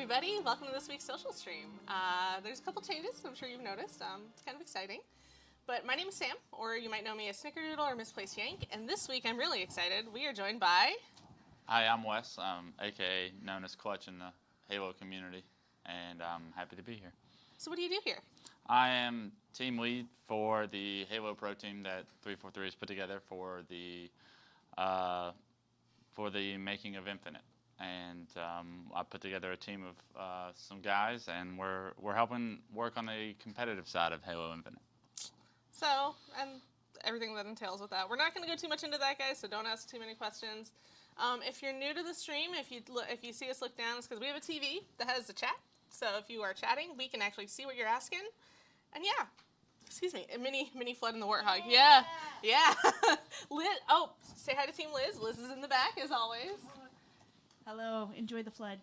everybody. Welcome to this week's Social Stream. There's a couple changes, I'm sure you've noticed. It's kind of exciting. But my name is Sam, or you might know me as Snickerdoodle or Misplaced Yank, and this week I'm really excited. We are joined by... Hi, I'm Wes, a.k.a. known as Clutch in the Halo community, and I'm happy to be here. So what do you do here? I am team lead for the Halo Pro team that 343 has put together for the making of Infinite. And I put together a team of some guys, and we're helping work on the competitive side of Halo Infinite. So, and everything that entails with that. We're not going to go too much into that, guys, so don't ask too many questions. If you're new to the stream, if you see us look down, it's because we have a TV that has a chat. So if you are chatting, we can actually see what you're asking. And yeah, excuse me, a mini flood in the Warthog. Yeah. Liz, say hi to Team Liz. Liz is in the back, as always. Hello, enjoy the flood.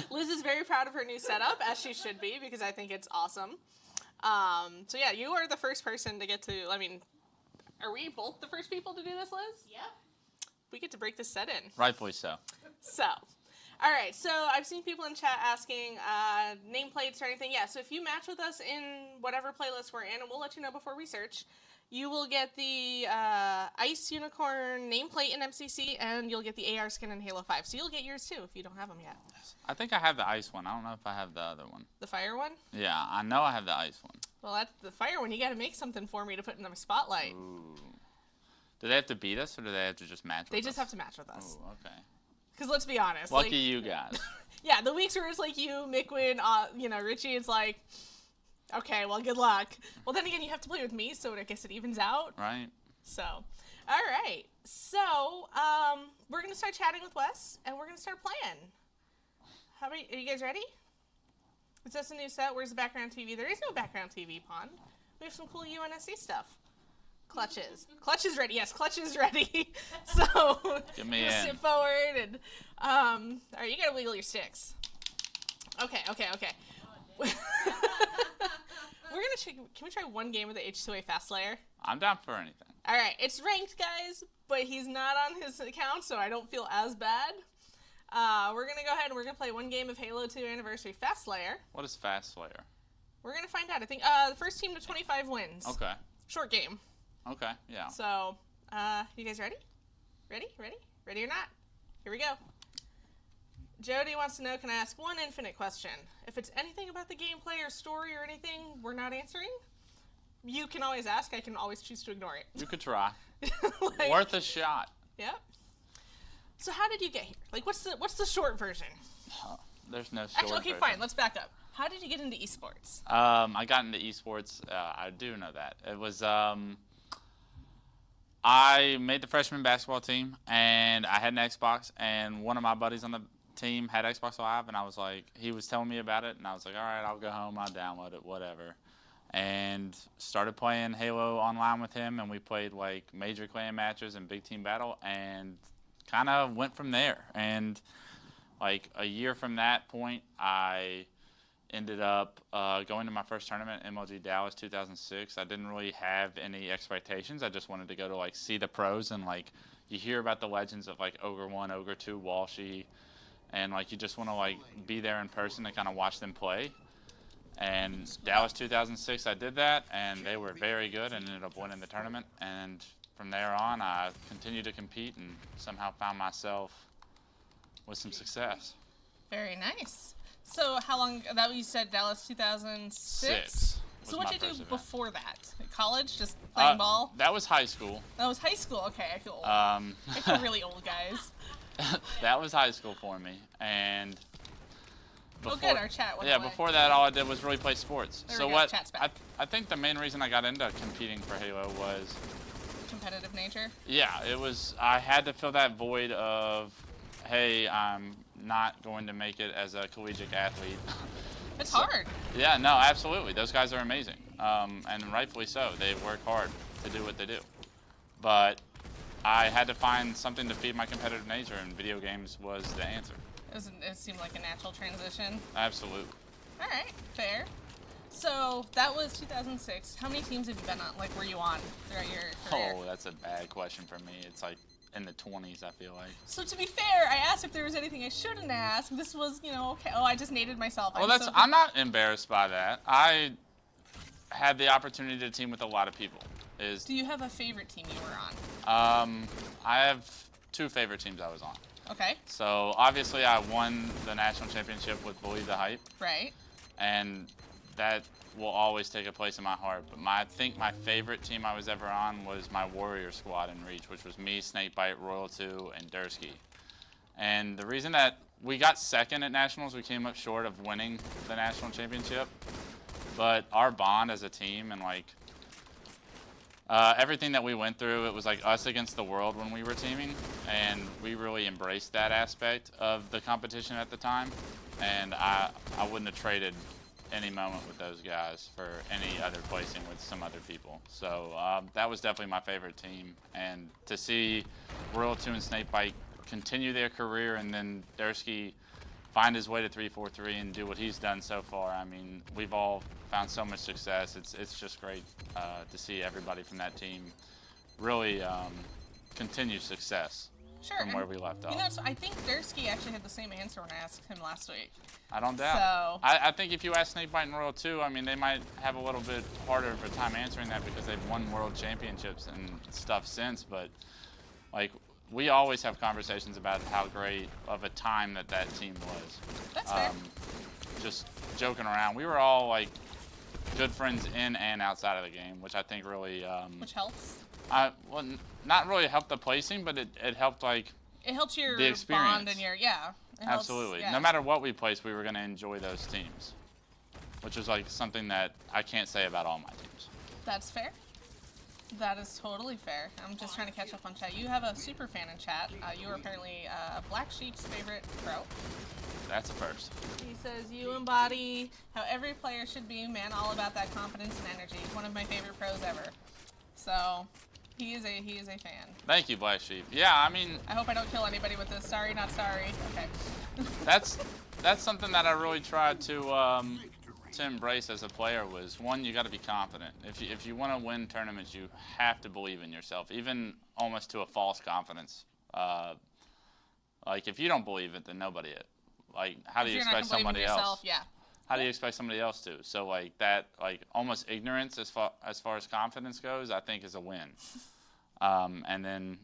Liz is very proud of her new setup, as she should be, because I think it's awesome. So yeah, you are the first person to get to, are we both the first people to do this, Liz? Yep. We get to break this set in. Rightfully so. So, all right, so I've seen people in chat asking nameplates or anything. Yeah, so if you match with us in whatever playlist we're in, and we'll let you know before research, you will get the Ice Unicorn nameplate in MCC, and you'll get the AR skin in Halo 5. So you'll get yours too if you don't have them yet. I think I have the ice one. I don't know if I have the other one. The fire one? Yeah, I know I have the ice one. Well, that's the fire one. You got to make something for me to put in the spotlight. Ooh. Do they have to beat us, or do they have to just match with us? They just have to match with us. Ooh, okay. Because let's be honest. Lucky you guys. Yeah, the weeks where it's like you, Mickwin, Richie, it's like, okay, well, good luck. Well, then again, you have to play with me, so I guess it evens out. Right. So, all right. So, we're going to start chatting with Wes, and we're going to start playing. Are you guys ready? Is this a new set? Where's the background TV? There is no background TV, Pond. We have some cool UNSC stuff. Clutches. Clutch is ready. Yes, Clutch is ready. So, Get me in. Sit forward and, all right, you got to wiggle your sticks. Okay. We're going to check. Can we try one game of the H2A Fast Slayer? I'm down for anything. All right, it's ranked, guys, but he's not on his account, so I don't feel as bad. We're going to go ahead and we're going to play one game of Halo 2 Anniversary Fast Slayer. What is Fast Slayer? We're going to find out. I think the first team to 25 wins. Okay. Short game. Okay, yeah. So, you guys ready? Ready or not? Here we go. Jody wants to know, can I ask one infinite question? If it's anything about the gameplay or story or anything we're not answering, you can always ask. I can always choose to ignore it. You could try. Like, Worth a shot. Yep. So how did you get here? Like, what's the short version? There's no short Actually, okay, version. fine. Let's back up. How did you get into esports? I got into esports. I do know that. It was... I made the freshman basketball team, and I had an Xbox, and one of my buddies on the team had Xbox Live, and I was like, he was telling me about it, and I was like, all right, I'll go home, I'll download it, whatever. And started playing Halo online with him, and we played like major clan matches and big team battle, and kind of went from there. And like a year from that point, I ended up going to my first tournament, MLG Dallas 2006. I didn't really have any expectations. I just wanted to go to like see the pros, and like you hear about the legends of like Ogre 1, Ogre 2, Walshy, and like you just want to like be there in person and kind of watch them play. And Dallas 2006, I did that, and they were very good and ended up winning the tournament. And from there on, I continued to compete and somehow found myself with some success. Very nice. So how long, that you said Dallas 2006? Six. So what did you do before that? At college, just playing ball? That was high school. That was high school, okay, I feel old. I feel really old, guys. That was high school for me, and before, good, our chat went away. Before that, all I did was really play sports. There so we go, what, chat's back. I think the main reason I got into competing for Halo was... Competitive nature? Yeah, it was, I had to fill that void of, hey, I'm not going to make it as a collegiate athlete. It's hard. Yeah, no, absolutely. Those guys are amazing, and rightfully so. They work hard to do what they do. But I had to find something to feed my competitive nature, and video games was the answer. It seemed like a natural transition. Absolutely. All right, fair. So that was 2006. How many teams have you been on? Like, were you on throughout your career? Oh, that's a bad question for me. It's like in the 20s, I feel like. So to be fair, I asked if there was anything I shouldn't ask. This was, okay. Oh, I just nated myself. Well, I'm not embarrassed by that. I had the opportunity to team with a lot of people. Do you have a favorite team you were on? I have 2 favorite teams I was on. Okay. So obviously I won the national championship with Believe the Hype. Right. And that will always take a place in my heart. But I think my favorite team I was ever on was my Warrior squad in Reach, which was me, Snakebite, Royal 2, and Dursky. And the reason that we got second at nationals, we came up short of winning the national championship. But our bond as a team and everything that we went through, it was like us against the world when we were teaming, and we really embraced that aspect of the competition at the time. And I wouldn't have traded any moment with those guys for any other placing with some other people. So that was definitely my favorite team. And to see Royal 2 and Snakebite continue their career, and then Dursky find his way to 3-4-3 and do what he's done so far. I mean, we've all found so much success. It's just great to see everybody from that team really continue success from where we left off. I think Dursky actually had the same answer when I asked him last week. I don't doubt. So I think if you ask Snakebite and Royal 2, I mean, they might have a little bit harder of a time answering that because they've won world championships and stuff since. But we always have conversations about how great of a time that team was. That's fair. Just joking around. We were all good friends in and outside of the game, which I think really which helps. Well, not really helped the placing, but it helped it helps your the experience. bond and your Absolutely. Yeah. No matter what we placed, we were going to enjoy those teams, which is something that I can't say about all my teams. That's fair. That is totally fair. I'm just trying to catch up on chat. You have a super fan in chat. You are apparently Black Sheep's favorite pro. That's a first. He says, you embody how every player should be, man, all about that confidence and energy. One of my favorite pros ever. So, he is a fan. Thank you, Black Sheep. Yeah, I mean... I hope I don't kill anybody with this. Sorry, not sorry. Okay. That's something that I really tried to embrace as a player was, one, you got to be confident. If you want to win tournaments, you have to believe in yourself, even almost to a false confidence. If you don't believe it, then nobody it. How do you expect somebody else? Yeah. How do you expect somebody else to? So almost ignorance as far as confidence goes, I think is a win. And then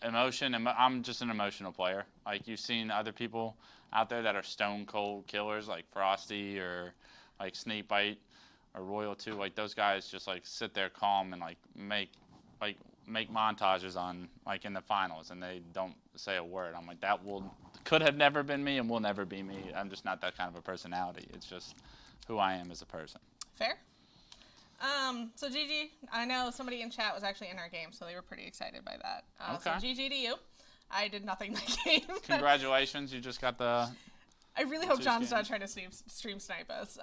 emotion, I'm just an emotional player. You've seen other people out there that are stone cold killers like Frosty or Snakebite or Royal 2. Those guys just sit there calm and make montages on in the finals, and they don't say a word. I'm that could have never been me and will never be me. I'm just not that kind of a personality. It's just who I am as a person. Fair. So GG, I know somebody in chat was actually in our game, so they were pretty excited by that. Okay. So GG to you. I did nothing that game. Congratulations, you just got the... I really hope John's not trying to stream snipe us.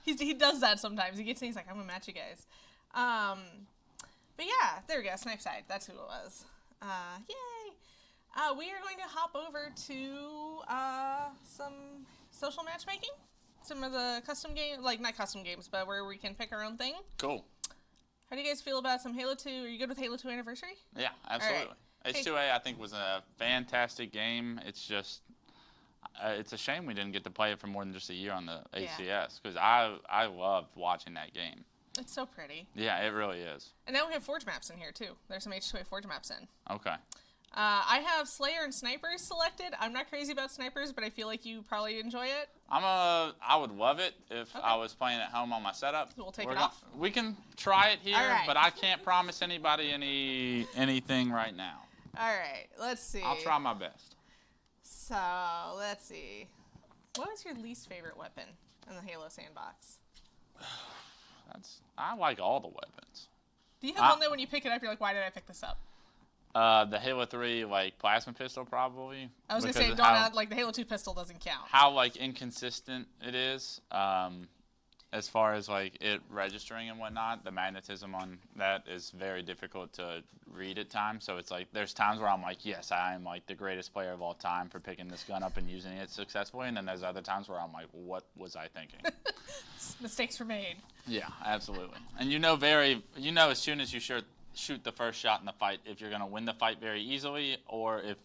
He does that sometimes. He gets in, he's like, I'm gonna match you guys. But yeah, there we go, snipe side. That's who it was. Yay! We are going to hop over to some social matchmaking. Some of the custom games, not custom games, but where we can pick our own thing. Cool. How do you guys feel about some Halo 2? Are you good with Halo 2 Anniversary? Yeah, absolutely. Right. H2A, I think, was a fantastic game. It's just, it's a shame we didn't get to play it for more than just a year on the ACS, because I loved watching that game. It's so pretty. Yeah, it really is. And now we have Forge maps in here, too. There's some H2A Forge maps in. Okay. I have Slayer and Snipers selected. I'm not crazy about Snipers, but I feel like you probably enjoy it. I would love it if I was playing at home on my setup. We'll take it off. We can try it here, right. But I can't promise anybody anything right now. All right, let's see. I'll try my best. So, let's see. What was your least favorite weapon in the Halo sandbox? I like all the weapons. Do you have one that when you pick it up, you're like, why did I pick this up? The Halo 3, plasma pistol, probably. I was going to say, the Halo 2 pistol doesn't count. How, inconsistent it is, as far as, it registering and whatnot. The magnetism on that is very difficult to read at times. So it's there's times where I'm yes, I am, the greatest player of all time for picking this gun up and using it successfully. And then there's other times where I'm what was I thinking? Mistakes were made. Yeah, absolutely. And as soon as you shoot the first shot in the fight if you're going to win the fight very easily or if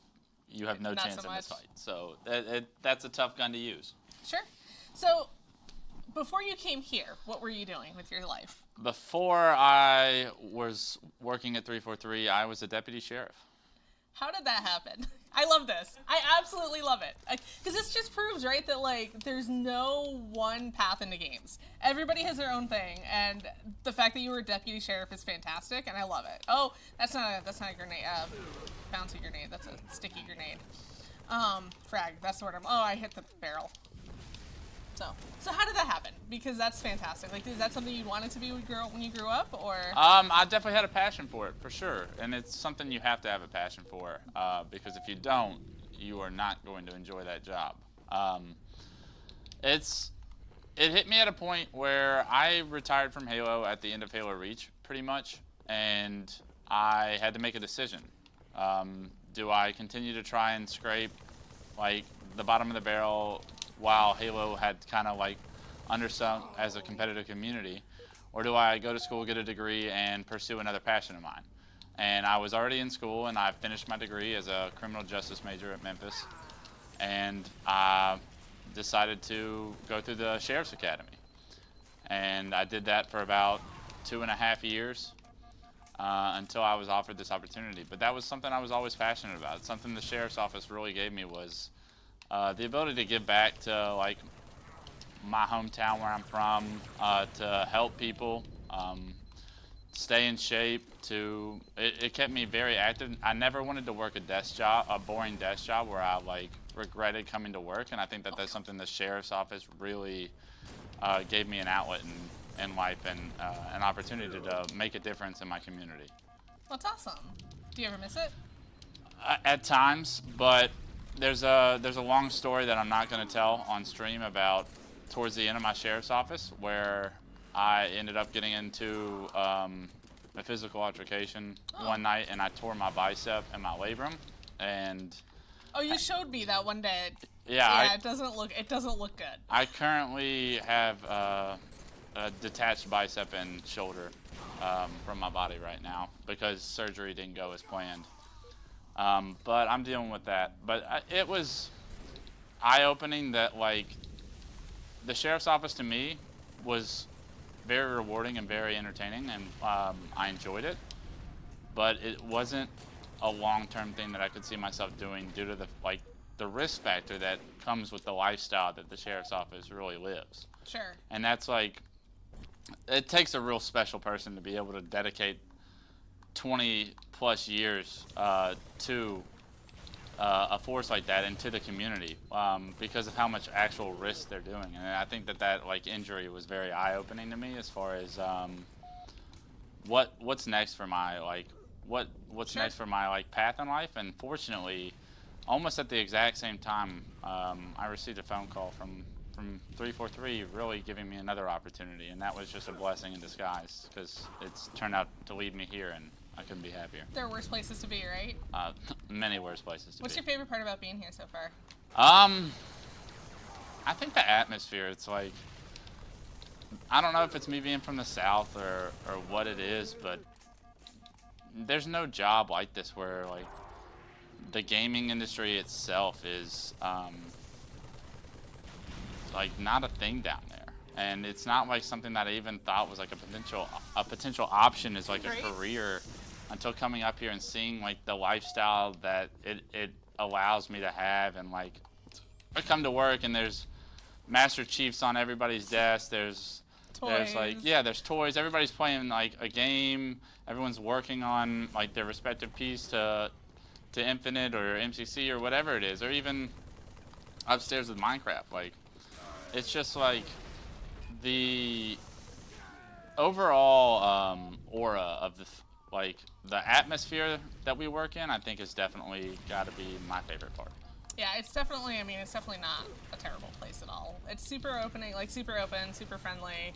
you have no Not chance so in this much. fight. So that's a tough gun to use. Sure. So, before you came here, what were you doing with your life? Before I was working at 343, I was a deputy sheriff. How did that happen? I love this. I absolutely love it. Because this just proves, right, that, like, there's no one path into games. Everybody has their own thing, and the fact that you were a deputy sheriff is fantastic, and I love it. Oh, that's not a grenade, bouncy grenade. That's a sticky grenade. Frag, that's the word I hit the barrel. So how did that happen? Because that's fantastic. Like, is that something you wanted to be when you grew up, or? I definitely had a passion for it, for sure. And it's something you have to have a passion for, because if you don't, you are not going to enjoy that job. It hit me at a point where I retired from Halo at the end of Halo Reach, pretty much, and I had to make a decision. Do I continue to try and scrape, like, the bottom of the barrel while Halo had kind of like undersung as a competitive community, or do I go to school, get a degree, and pursue another passion of mine? And I was already in school, and I finished my degree as a criminal justice major at Memphis, and I decided to go through the Sheriff's Academy. And I did that for about 2.5 years until I was offered this opportunity. But that was something I was always passionate about. Something the Sheriff's Office really gave me was the ability to give back to, like, my hometown where I'm from, to help people, stay in shape. It kept me very active. I never wanted to work a boring desk job where I, like, regretted coming to work, and I think that that's something the Sheriff's Office really gave me an outlet in life and an opportunity to make a difference in my community. That's awesome. Do you ever miss it? At times, but there's a long story that I'm not going to tell on stream about towards the end of my sheriff's office where I ended up getting into a physical altercation one night, and I tore my bicep and my labrum. And you showed me that one day. Yeah, it doesn't look good. I currently have a detached bicep and shoulder from my body right now because surgery didn't go as planned. But I'm dealing with that. But it was eye-opening that, like, the sheriff's office to me was very rewarding and very entertaining, and I enjoyed it. But it wasn't a long-term thing that I could see myself doing due to the risk factor that comes with the lifestyle that the sheriff's office really lives. Sure. And that's like, it takes a real special person to be able to dedicate 20 plus years to a force like that and to the community because of how much actual risk they're doing. And I think that like injury was very eye-opening to me as far as what's next for my what's next for my path in life. And fortunately, almost at the exact same time, I received a phone call from 343 really giving me another opportunity, and that was just a blessing in disguise because it's turned out to lead me here, and I couldn't be happier. There are worse places to be, right? Many worse places to What's be. your favorite part about being here so far? I think the atmosphere. It's like, I don't know if it's me being from the South or what it is, but there's no job like this where like the gaming industry itself is like not a thing down there, and it's not like something that I even thought was like a potential option as like a career until coming up here and seeing like the lifestyle that it allows me to have. And like I come to work and there's Master Chiefs on everybody's desk, there's like there's toys, everybody's playing like a game, everyone's working on like their respective piece to Infinite or MCC or whatever it is, or even upstairs with Minecraft. Like, it's just like the overall aura of the atmosphere that we work in, I think is definitely got to be my favorite part. Yeah, it's definitely not a terrible place at all. It's super opening, super open, super friendly.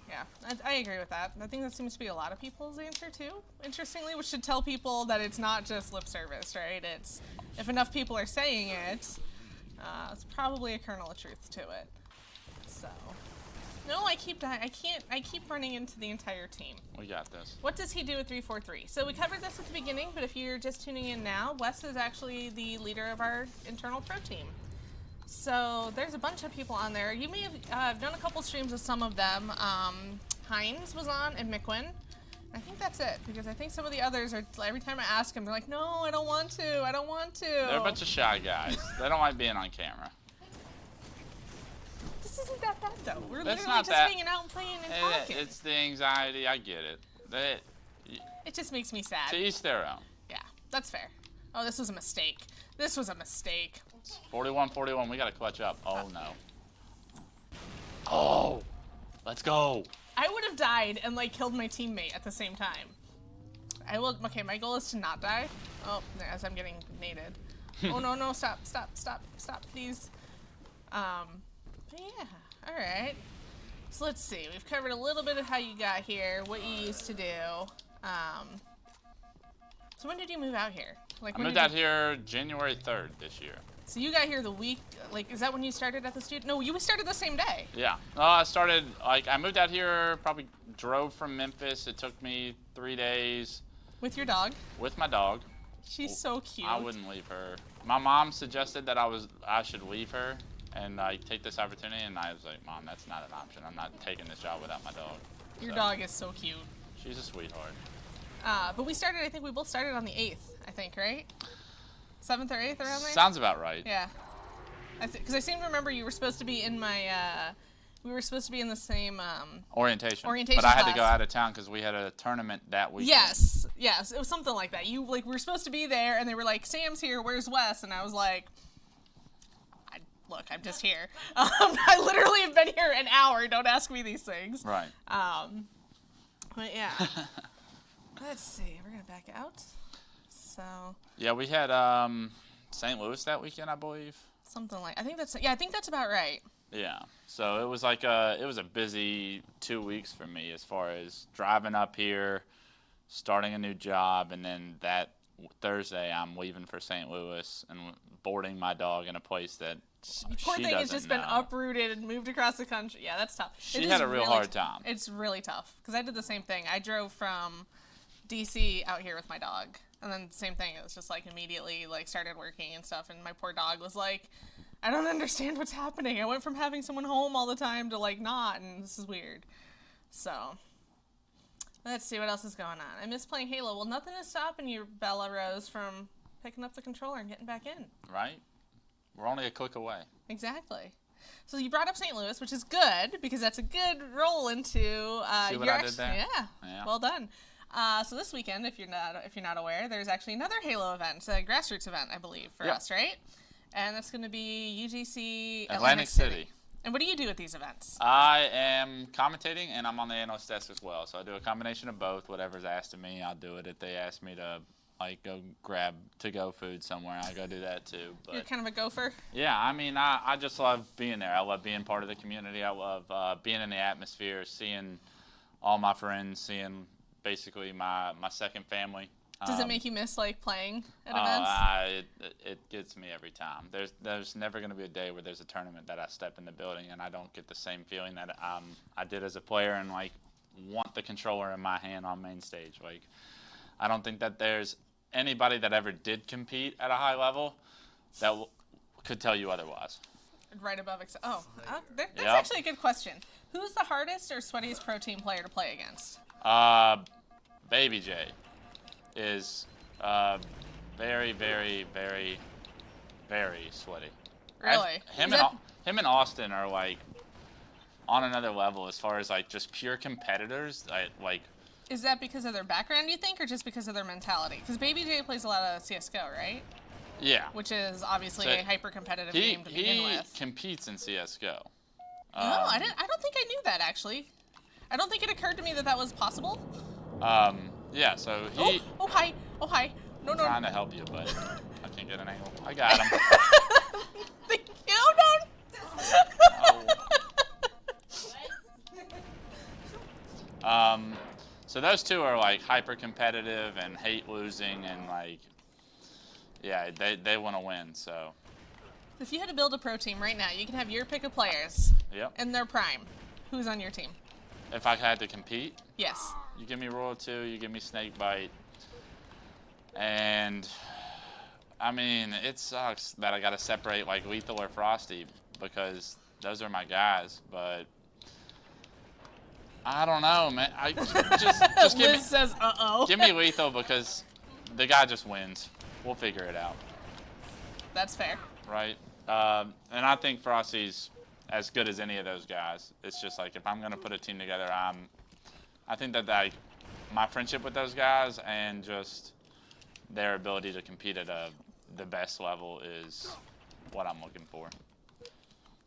Yeah, I agree with that. I think that seems to be a lot of people's answer too, interestingly, which should tell people that it's not just lip service, right? It's, if enough people are saying it, it's probably a kernel of truth to it. So, No, I keep dying. I can't. I keep running into the entire team. We got this. What does he do with 343? So we covered this at the beginning, but if you're just tuning in now, Wes is actually the leader of our internal pro team. So there's a bunch of people on there. You may have done a couple streams with some of them. Hines was on and McQuinn. I think that's it, because I think some of the others are, every time I ask them, they're like, no, I don't want to. I don't want to. They're a bunch of shy guys. They don't like being on camera. This isn't that bad, though. We're That's literally not just that- hanging out and playing and talking. It's the anxiety. I get it. It just makes me sad. To each their own. Yeah, that's fair. Oh, this was a mistake. This was a mistake. 41-41. We got to clutch up. Oh, no. Oh, let's go. I would have died and, like, killed my teammate at the same time. I will. Okay, my goal is to not die. Oh, as I'm getting naded. Oh, no, no, stop, please. But yeah, all right. So let's see. We've covered a little bit of how you got here, what you used to do. So when did you move out here? Like, I moved out here January 3rd this year. So you got here the week, like, is that when you started at the studio? No, you started the same day. Yeah. I started, like, I moved out here, probably drove from Memphis. It took me 3 days. With your dog? With my dog. She's so cute. I wouldn't leave her. My mom suggested that I should leave her and take this opportunity, and I was like, Mom, that's not an option. I'm not taking this job without my dog. Your dog is so cute. She's a sweetheart. But we started, I think we both started on the 8th, I think, right? 7th or 8th around there? Sounds about right. Yeah. Because I seem to remember you were supposed to be in my, we were supposed to be in the same, Orientation. Orientation But I had to class. go out of town because we had a tournament that weekend. Yes, it was something like that. You, like, were supposed to be there, and they were like, Sam's here, where's Wes? And I was like, look, I'm just here. I literally have been here an hour, don't ask me these things. Right. But yeah. Let's see, we're gonna back out. So. Yeah, we had St. Louis that weekend, I believe. Something like, I think that's about right. Yeah. So it was like it was a busy 2 weeks for me as far as driving up here, starting a new job, and then that Thursday I'm leaving for St. Louis and boarding my dog in a place that Poor she thing has doesn't just been know. uprooted and moved across the country. Yeah, that's tough. She had a real hard time. It's really tough because I did the same thing. I drove from DC out here with my dog, and then same thing. It was just like immediately like started working and stuff, and my poor dog was like, I don't understand what's happening. I went from having someone home all the time to like not, and this is weird. So let's see what else is going on. I miss playing Halo. Well, nothing is stopping you, Bella Rose, from picking up the controller and getting back in. Right? We're only a click away. Exactly. So you brought up St. Louis, which is good because that's a good roll into See what I did there? Yeah. Well done. So this weekend, if you're not aware, there's actually another Halo event, a grassroots event, I believe, for us, right? And that's going to be UGC Atlantic City. And what do you do at these events? I am commentating and I'm on the analyst desk as well. So I do a combination of both. Whatever's asked of me, I'll do it. If they ask me to like go grab to-go food somewhere, I go do that too. But You're kind of a gopher. yeah, I mean, I just love being there. I love being part of the community. I love being in the atmosphere, seeing all my friends, seeing basically my second family. Does it make you miss like playing at events? It gets me every time. There's never going to be a day where there's a tournament that I step in the building and I don't get the same feeling that I did as a player and like want the controller in my hand on main stage. Like I don't think that there's anybody that ever did compete at a high level that could tell you otherwise. Right above. That's Yep. actually a good question. Who's the hardest or sweatiest pro team player to play against? Baby J is very, very, very, very sweaty. Really? Him and Austin are like on another level as far as like just pure competitors. Like. Is that because of their background, you think, or just because of their mentality? Because Baby J plays a lot of CS:GO, right? Yeah. Which is obviously a hyper-competitive game to begin with. He competes in CS:GO. No, I don't think I knew that actually. I don't think it occurred to me that that was possible. Yeah. So he. Oh hi. No. I'm trying to help you, but I can't get an angle. I got him. Thank you. Oh. So those two are like hyper competitive and hate losing and like, yeah, they want to win. So. If you had to build a pro team right now, you can have your pick of players. Yep. In their prime. Who's on your team? If I had to compete, Yes. you give me Royal 2, you give me Snakebite, and I mean, it sucks that I got to separate like Lethal or Frosty because those are my guys, but I don't know, man. I just give me Liz says, "Uh-oh." give me Lethal because the guy just wins. We'll figure it out, That's fair. right? And I think Frosty's as good as any of those guys. It's just like if I'm gonna put a team together, I think that like my friendship with those guys and just their ability to compete at the best level is what I'm looking for.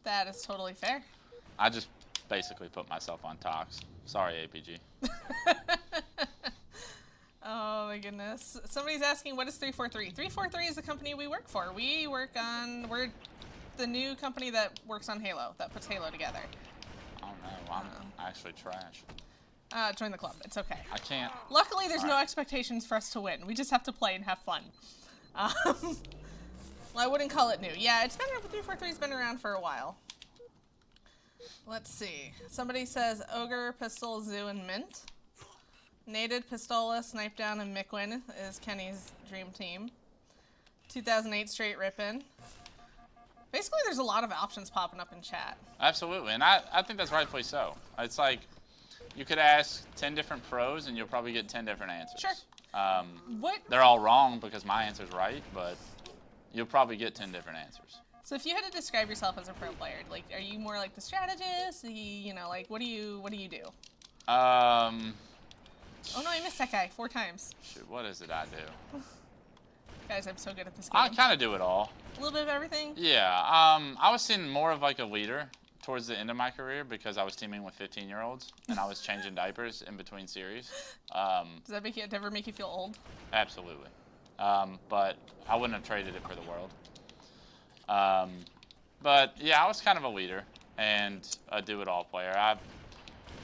That is totally fair. I just basically put myself on Tox. Sorry, APG. Oh my goodness. Somebody's asking, what is 343? 343 is the company we work for. We're the new company that works on Halo, that puts Halo together. I don't know. I'm actually trash. Join the club. It's okay. I can't. Luckily, there's no Alright. expectations for us to win. We just have to play and have fun. Well, I wouldn't call it new. Yeah, 343's been around for a while. Let's see. Somebody says Ogre, Pistol, Zoo, and Mint. Nated, Pistola, Snipe Down, and Miquin is Kenny's dream team. 2008 Straight Rippin'. Basically, there's a lot of options popping up in chat. Absolutely, and I think that's rightfully so. It's like you could ask 10 different pros and you'll probably get 10 different answers. Sure. What? They're all wrong because my answer's right, but you'll probably get 10 different answers. So if you had to describe yourself as a pro player, like, are you more like the strategist? Like, what do you do? Oh no, I missed that guy 4 times. Shoot, what is it I do? Guys, I'm so good at this game. I kind of do it all. A little bit of everything. Yeah, I was seeing more of like a leader towards the end of my career because I was teaming with 15-year-olds and I was changing diapers in between series. Does that ever make you feel old? Absolutely. But I wouldn't have traded it for the world. But yeah, I was kind of a leader and a do-it-all player.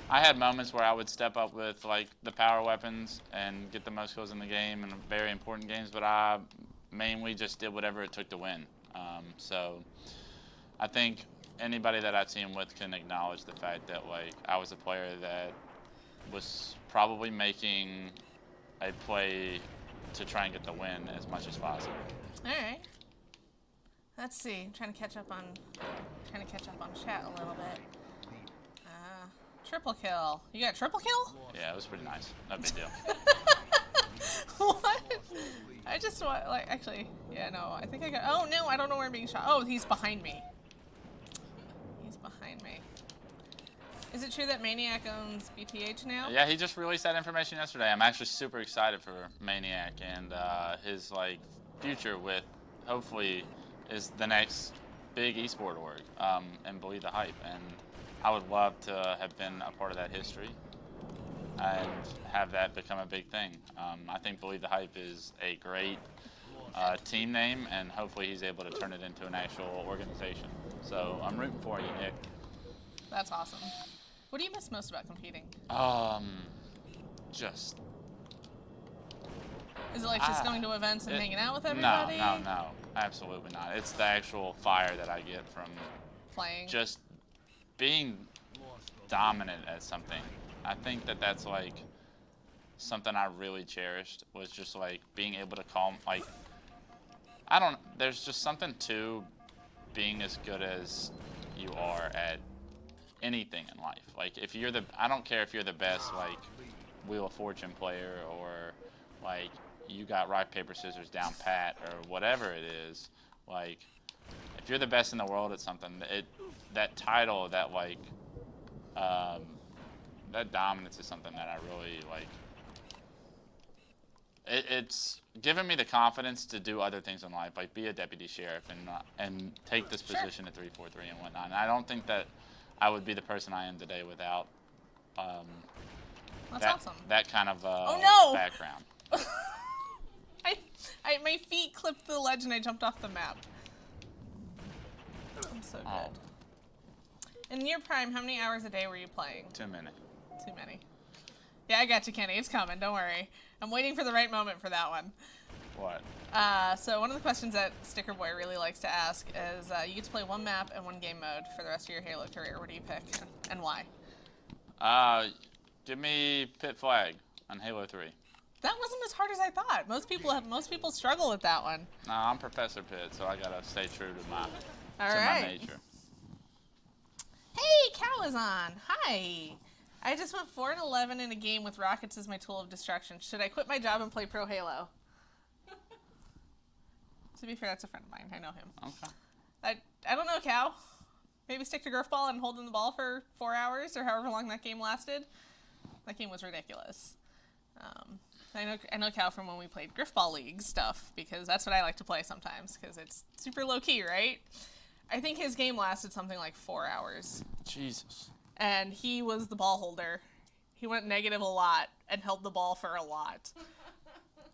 I had moments where I would step up with like the power weapons and get the most kills in the game in very important games, but I mainly just did whatever it took to win. So I think anybody that I team with can acknowledge the fact that like I was a player that was probably making a play to try and get the win as much as possible. All right. Let's see. I'm trying to catch up on chat a little bit. Triple kill. You got a triple kill? Yeah, it was pretty nice. No big deal. What? I just want, like, actually, yeah, no, I think I got, oh no, I don't know where I'm being shot. Oh, he's behind me. He's behind me. Is it true that Maniac owns BPH now? Yeah, he just released that information yesterday. I'm actually super excited for Maniac and his like future with, hopefully, is the next big esport org and Believe the Hype. And I would love to have been a part of that history and have that become a big thing. I think Believe the Hype is a great team name, and hopefully he's able to turn it into an actual organization. So I'm rooting for you, Nick. That's awesome. What do you miss most about competing? Just... Is it like just going to events and hanging out with everybody? No, absolutely not. It's the actual fire that I get from Playing? just being dominant at something. I think that that's like something I really cherished, was just like being able to call, like, there's just something to being as good as you are at anything in life. Like if you're I don't care if you're the best like Wheel of Fortune player or like you got rock, paper, scissors down pat or whatever it is, like if you're the best in the world at something, that title, that like that dominance is something that I really like. It's given me the confidence to do other things in life, like be a deputy sheriff and take this position at 343 and whatnot. And I don't think that I would be the person I am today without That's awesome. that kind of Oh, no! background. My feet clipped the ledge and I jumped off the map. I'm so good. Oh. In your prime, how many hours a day were you playing? Too many. Too many. Yeah, I got you, Kenny. It's coming. Don't worry. I'm waiting for the right moment for that one. What? So one of the questions that Sticker Boy really likes to ask is, you get to play one map and one game mode for the rest of your Halo career. What do you pick and why? Give me Pit Flag on Halo 3. That wasn't as hard as I thought. Most people struggle with that one. No, I'm Professor Pitt, so I gotta stay true to my All my nature. Hey, Cow is on. Hi. I just went 4-11 in a game with rockets as my tool of destruction. Should I quit my job and play Pro Halo? To be fair, that's a friend of mine. I know him. Okay. I don't know, Cow. Maybe stick to Griff Ball and hold in the ball for 4 hours or however long that game lasted. That game was ridiculous. I know Cal from when we played Griff Ball League stuff because that's what I like to play sometimes because it's super low key, right? I think his game lasted something like 4 hours. Jesus. And he was the ball holder. He went negative a lot and held the ball for a lot.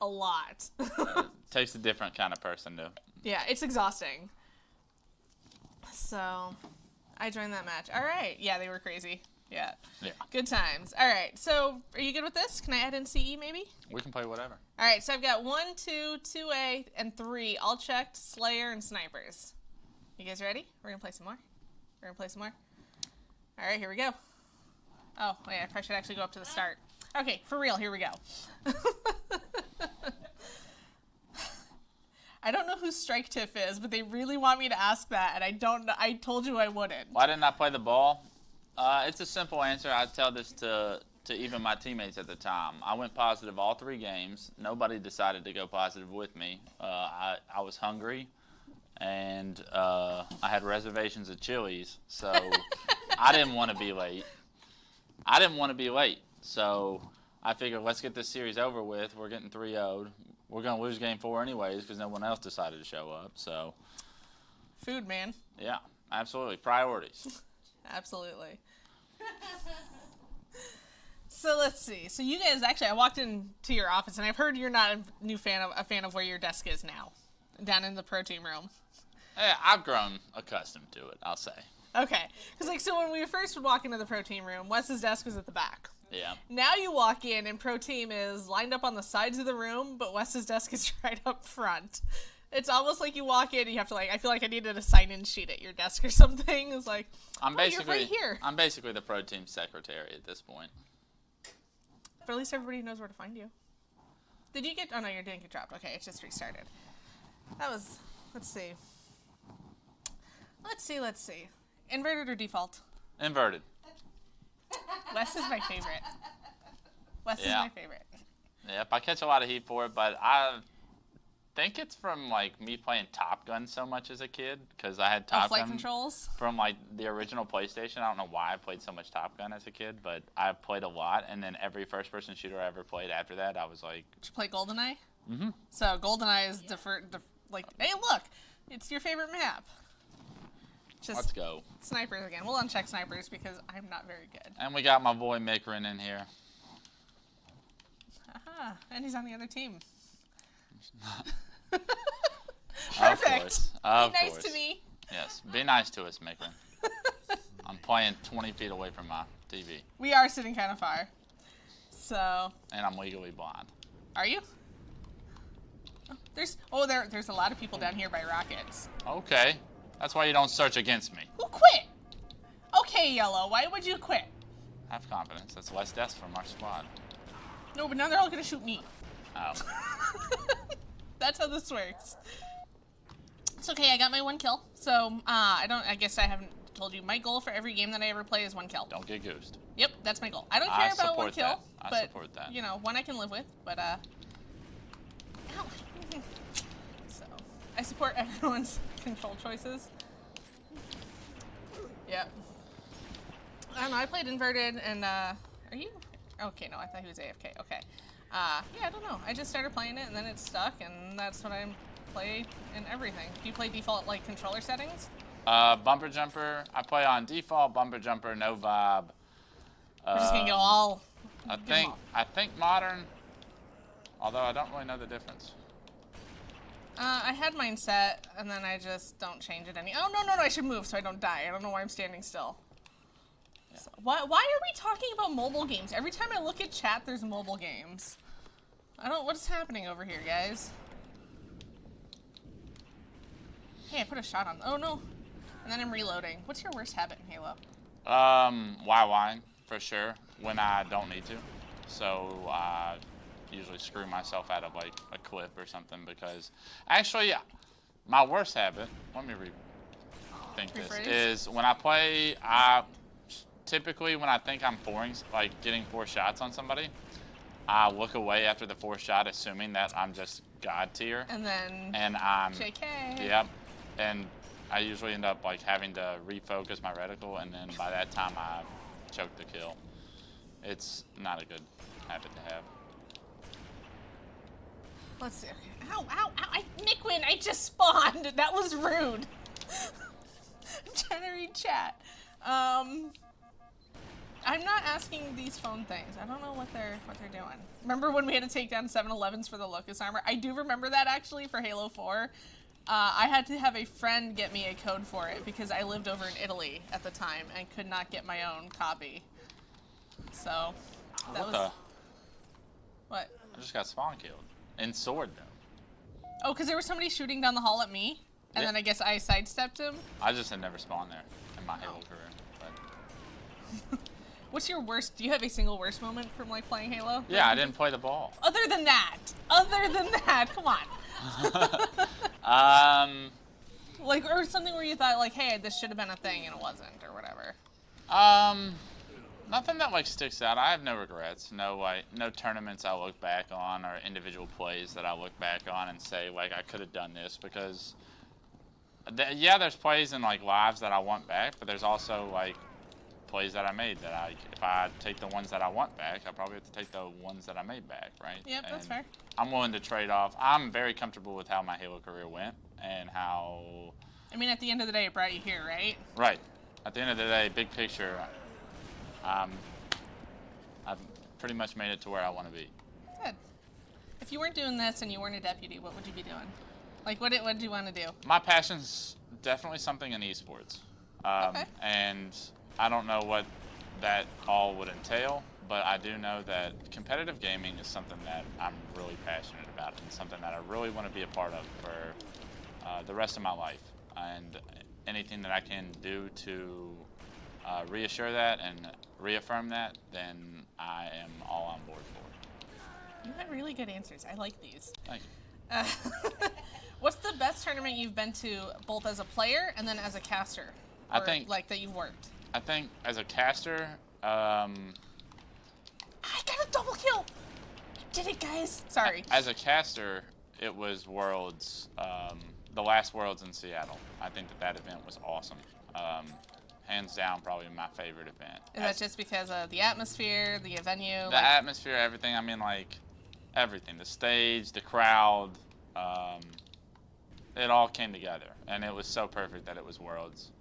A lot. Takes a different kind of person to. Yeah, it's exhausting. So, I joined that match. All right. Yeah, they were crazy. Yeah. Good times. All right. So, are you good with this? Can I add in CE maybe? We can play whatever. All right. So, I've got 1, 2, 2A, and 3 all checked, Slayer, and Snipers. You guys ready? We're going to play some more. All right. Here we go. Oh, wait. I probably should actually go up to the start. Okay. For real. Here we go. I don't know who Strike Tiff is, but they really want me to ask that, and I don't know. I told you I wouldn't. Why didn't I play the ball? It's a simple answer. I tell this to even my teammates at the time. I went positive all 3 games. Nobody decided to go positive with me. I was hungry, and I had reservations at Chili's, so I didn't want to be late. So I figured, let's get this series over with. We're getting 3-0'd. We're going to lose game 4 anyways because no one else decided to show up. So, Food, man. Yeah, absolutely. Priorities. Absolutely. So let's see. So you guys, actually, I walked into your office, and I've heard you're not a fan of where your desk is now, down in the pro team room. Yeah, I've grown accustomed to it, I'll say. Okay. Because, so when we first would walk into the pro team room, Wes's desk was at the back. Yeah. Now you walk in, and pro team is lined up on the sides of the room, but Wes's desk is right up front. It's almost like you walk in, and you have to, I feel like I needed a sign-in sheet at your desk or something. It's like, you're right here. I'm basically the pro team secretary at this point. But at least everybody knows where to find you. Did you get, oh no, you didn't get dropped. Okay, it just restarted. That was, let's see. Inverted or default? Inverted. Wes is my favorite. Is my favorite. Yep, I catch a lot of heat for it, but I think it's from me playing Top Gun so much as a kid because I had Top Gun flight controls from the original PlayStation. I don't know why I played so much Top Gun as a kid, but I played a lot, and then every first-person shooter I ever played after that, I was like. Did you play GoldenEye? Mm-hmm. So GoldenEye is hey, look, it's your favorite map. Let's go. Snipers again. We'll uncheck snipers because I'm not very good. And we got my boy Makerin in here. Haha, and he's on the other team. Perfect. Of Be nice course. to me. Yes, be nice to us, Makerin. I'm playing 20 feet away from my TV. We are sitting kind of far. So. And I'm legally blind. Are you? There's a lot of people down here by rockets. Okay. That's why you don't search against me. Who quit? Okay, Yellow, why would you quit? Have confidence. That's less deaths from our squad. No, but now they're all gonna shoot me. Oh. That's how this works. It's okay, I got my 1 kill. So, I guess I haven't told you. My goal for every game that I ever play is 1 kill. Don't get goosed. Yep, that's my goal. I don't care about 1 kill. I support that. You know, 1 I can live with, but, ow. So, I support everyone's control choices. Yep. I don't know, I played inverted, and, are you? Okay, no, I thought he was AFK. Okay. Yeah, I don't know. I just started playing it, and then it stuck, and that's what I play in everything. Do you play default, controller settings? Bumper jumper. I play on default, bumper jumper, no vibe. We're just gonna go all... I think modern, although I don't really know the difference. I had mine set, and then I just don't change it any... Oh, no, I should move so I don't die. I don't know why I'm standing still. Yeah. So, why are we talking about mobile games? Every time I look at chat, there's mobile games. What's happening over here, guys? Hey, I put a shot on... Oh, no. And then I'm reloading. What's your worst habit in Halo? YYing for sure when I don't need to. So I usually screw myself out of like a clip or something because actually my worst habit, let me rethink this, is when I play, typically when I think I'm getting 4 shots on somebody, I look away after the 4th shot assuming that I'm just God tier. And then I'm JK. Yep. And I usually end up like having to refocus my reticle, and then by that time I choke the kill. It's not a good habit to have. Let's see. Okay. Ow, ow, ow. Nick-Win, I just spawned. That was rude. I'm trying to read chat. I'm not asking these phone things. I don't know what they're doing. Remember when we had to take down 7-Elevens for the Locust Armor? I do remember that actually for Halo 4. I had to have a friend get me a code for it because I lived over in Italy at the time and could not get my own copy. So that What? I just got spawn killed. In sword though. Oh, because there was somebody shooting down the hall at me, and then I guess I sidestepped him. I just had never spawned there in my Halo career. But What's your worst? Do you have a single worst moment from like playing Halo? yeah, I didn't play the ball. Other than that, come on. Like, or something where you thought like, hey, this should have been a thing and it wasn't, or whatever. Nothing that like sticks out. I have no regrets. No tournaments I look back on or individual plays that I look back on and say like I could have done this because. Yeah, there's plays in like lives that I want back, but there's also like plays that I made that if I take the ones that I want back, I probably have to take the ones that I made back, right? Yep, that's fair. I'm willing to trade off. I'm very comfortable with how my Halo career went and how. I mean, at the end of the day, it brought you here, right? Right. At the end of the day, big picture, I've pretty much made it to where I want to be. Good. If you weren't doing this and you weren't a deputy, what would you be doing? Like, what do you want to do? My passion's definitely something in esports. Okay. And I don't know what that all would entail, but I do know that competitive gaming is something that I'm really passionate about and something that I really want to be a part of for the rest of my life. And anything that I can do to reassure that and reaffirm that, then I am all on board for it. You had really good answers. I like these. Thank you. What's the best tournament you've been to, both as a player and then as a caster? I think like that you've worked. I think as a caster, I got a double kill. I did it, guys. Sorry. As a caster, it was Worlds, the last Worlds in Seattle. I think that event was awesome. Hands down, probably my favorite event. Is that just because of the atmosphere, the venue? The atmosphere, everything. I mean, like, everything. The stage, the crowd. It all came together. And it was so perfect that it was Worlds.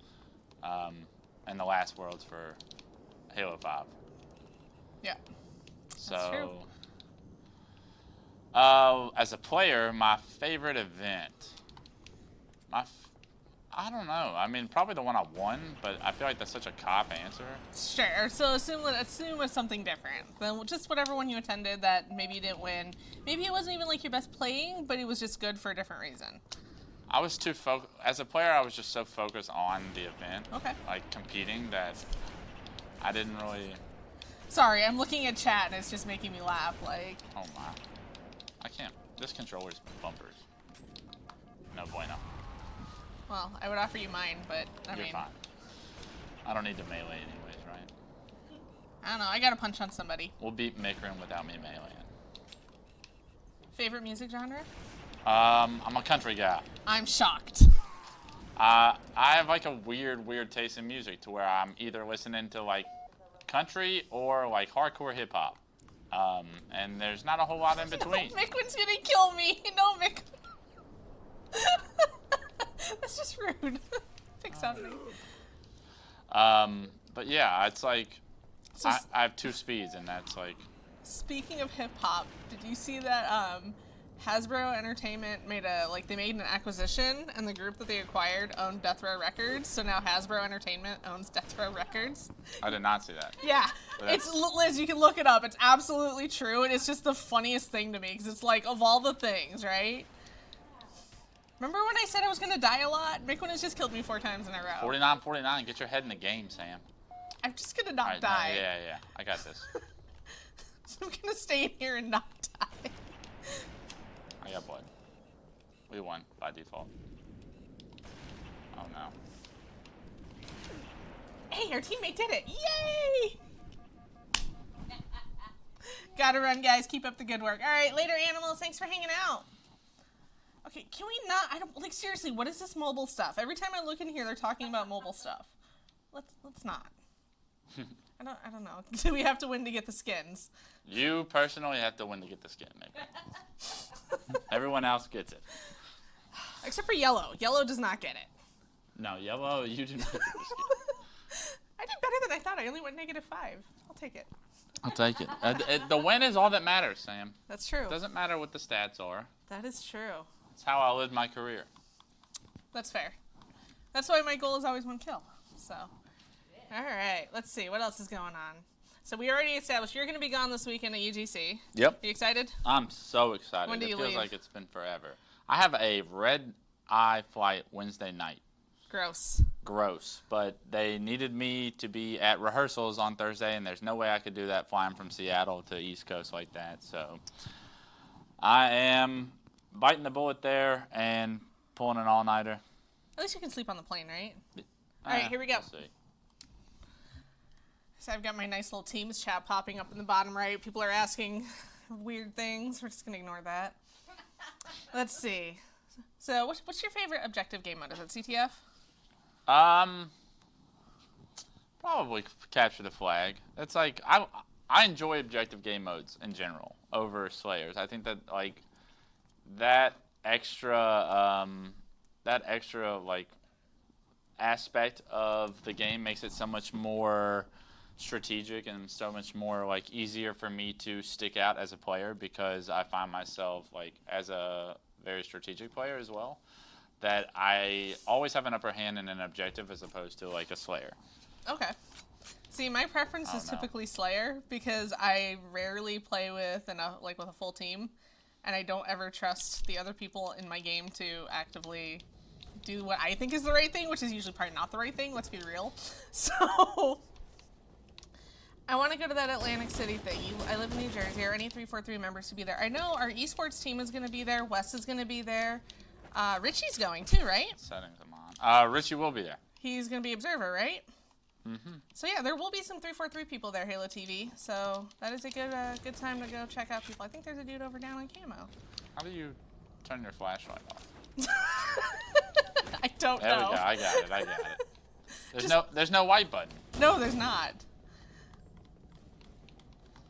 And the last Worlds for Halo 5. Yeah. So, that's true. As a player, my favorite event, I don't know. I mean, probably the one I won, but I feel like that's such a cop answer. Sure. So assume it's something different. Then just whatever one you attended that maybe you didn't win. Maybe it wasn't even like your best playing, but it was just good for a different reason. I was too as a player, I was just so focused on the event, like competing, that I didn't really. Sorry, I'm looking at chat and it's just making me laugh. Like. Oh my! I can't. This controller's bumpers. No bueno. Well, I would offer you mine, but You're fine. I don't need to melee anyways, right? I don't know. I gotta punch on somebody. We'll beat Mikrin without me meleeing. Favorite music genre? I'm a country guy. I'm shocked. I have like a weird taste in music to where I'm either listening to like country or like hardcore hip hop. And there's not a whole lot in between. No, Micklin's gonna kill me. No, Mick. That's just rude. Pick something. But yeah, it's like I have 2 speeds, and that's like. Speaking of hip hop, did you see that Hasbro Entertainment made an acquisition, and the group that they acquired owned Death Row Records, so now Hasbro Entertainment owns Death Row Records. I did not see that. Yeah, it's Liz. You can look it up. It's absolutely true, and it's just the funniest thing to me because it's like of all the things, right? Remember when I said I was gonna die a lot? Mick has just killed me 4 times in a row. 49-49. Get your head in the game, Sam. I'm just gonna not Alright, die. no, yeah. I got this. I'm gonna stay in here and not die. I got blood. We won by default. Oh no. Hey, our teammate did it! Yay! Gotta run, guys. Keep up the good work. All right, later, animals. Thanks for hanging out. Okay, can we not? I don't like seriously. What is this mobile stuff? Every time I look in here, they're talking about mobile stuff. Let's not. I don't know. Do we have to win to get the skins? You personally have to win to get the skin, Nick. Everyone else gets it. Except for yellow. Yellow does not get it. No, yellow, you do not get the skin. I did better than I thought. I only went -5. I'll take it. I'll take it. The win is all that matters, Sam. That's true. It doesn't matter what the stats are. That is true. It's how I live my career. That's fair. That's why my goal is always 1 kill. So, all right. Let's see. What else is going on? So we already established you're going to be gone this weekend at UGC. Yep. You excited? I'm so excited. When do you It feels leave? like it's been forever. I have a red-eye flight Wednesday night. Gross. Gross. But they needed me to be at rehearsals on Thursday, and there's no way I could do that flying from Seattle to East Coast like that. So I am biting the bullet there and pulling an all-nighter. At least you can sleep on the plane, right? All right, here we go. We'll see. So I've got my nice little Teams chat popping up in the bottom right. People are asking weird things. We're just going to ignore that. Let's see. So what's your favorite objective game mode? Is it CTF? Probably capture the flag. It's like I enjoy objective game modes in general over Slayers. I think that like that extra like aspect of the game makes it so much more strategic and so much more like easier for me to stick out as a player, because I find myself like as a very strategic player as well, that I always have an upper hand in an objective as opposed to like a Slayer. Okay. See, my preference is typically Slayer because I rarely play with with a full team, and I don't ever trust the other people in my game to actively do what I think is the right thing, which is usually probably not the right thing. Let's be real. So I want to go to that Atlantic City thing. I live in New Jersey. Are any 343 members to be there? I know our esports team is going to be there. Wes is going to be there. Richie's going too, right? Settings I'm on. Richie will be there. He's going to be observer, right? Mm-hmm. So yeah, there will be some 343 people there, Halo TV. So that is a good time to go check out people. I think there's a dude over down on camo. How do you turn your flashlight off? I don't There know. we go. I got it. There's no white button. No, there's not.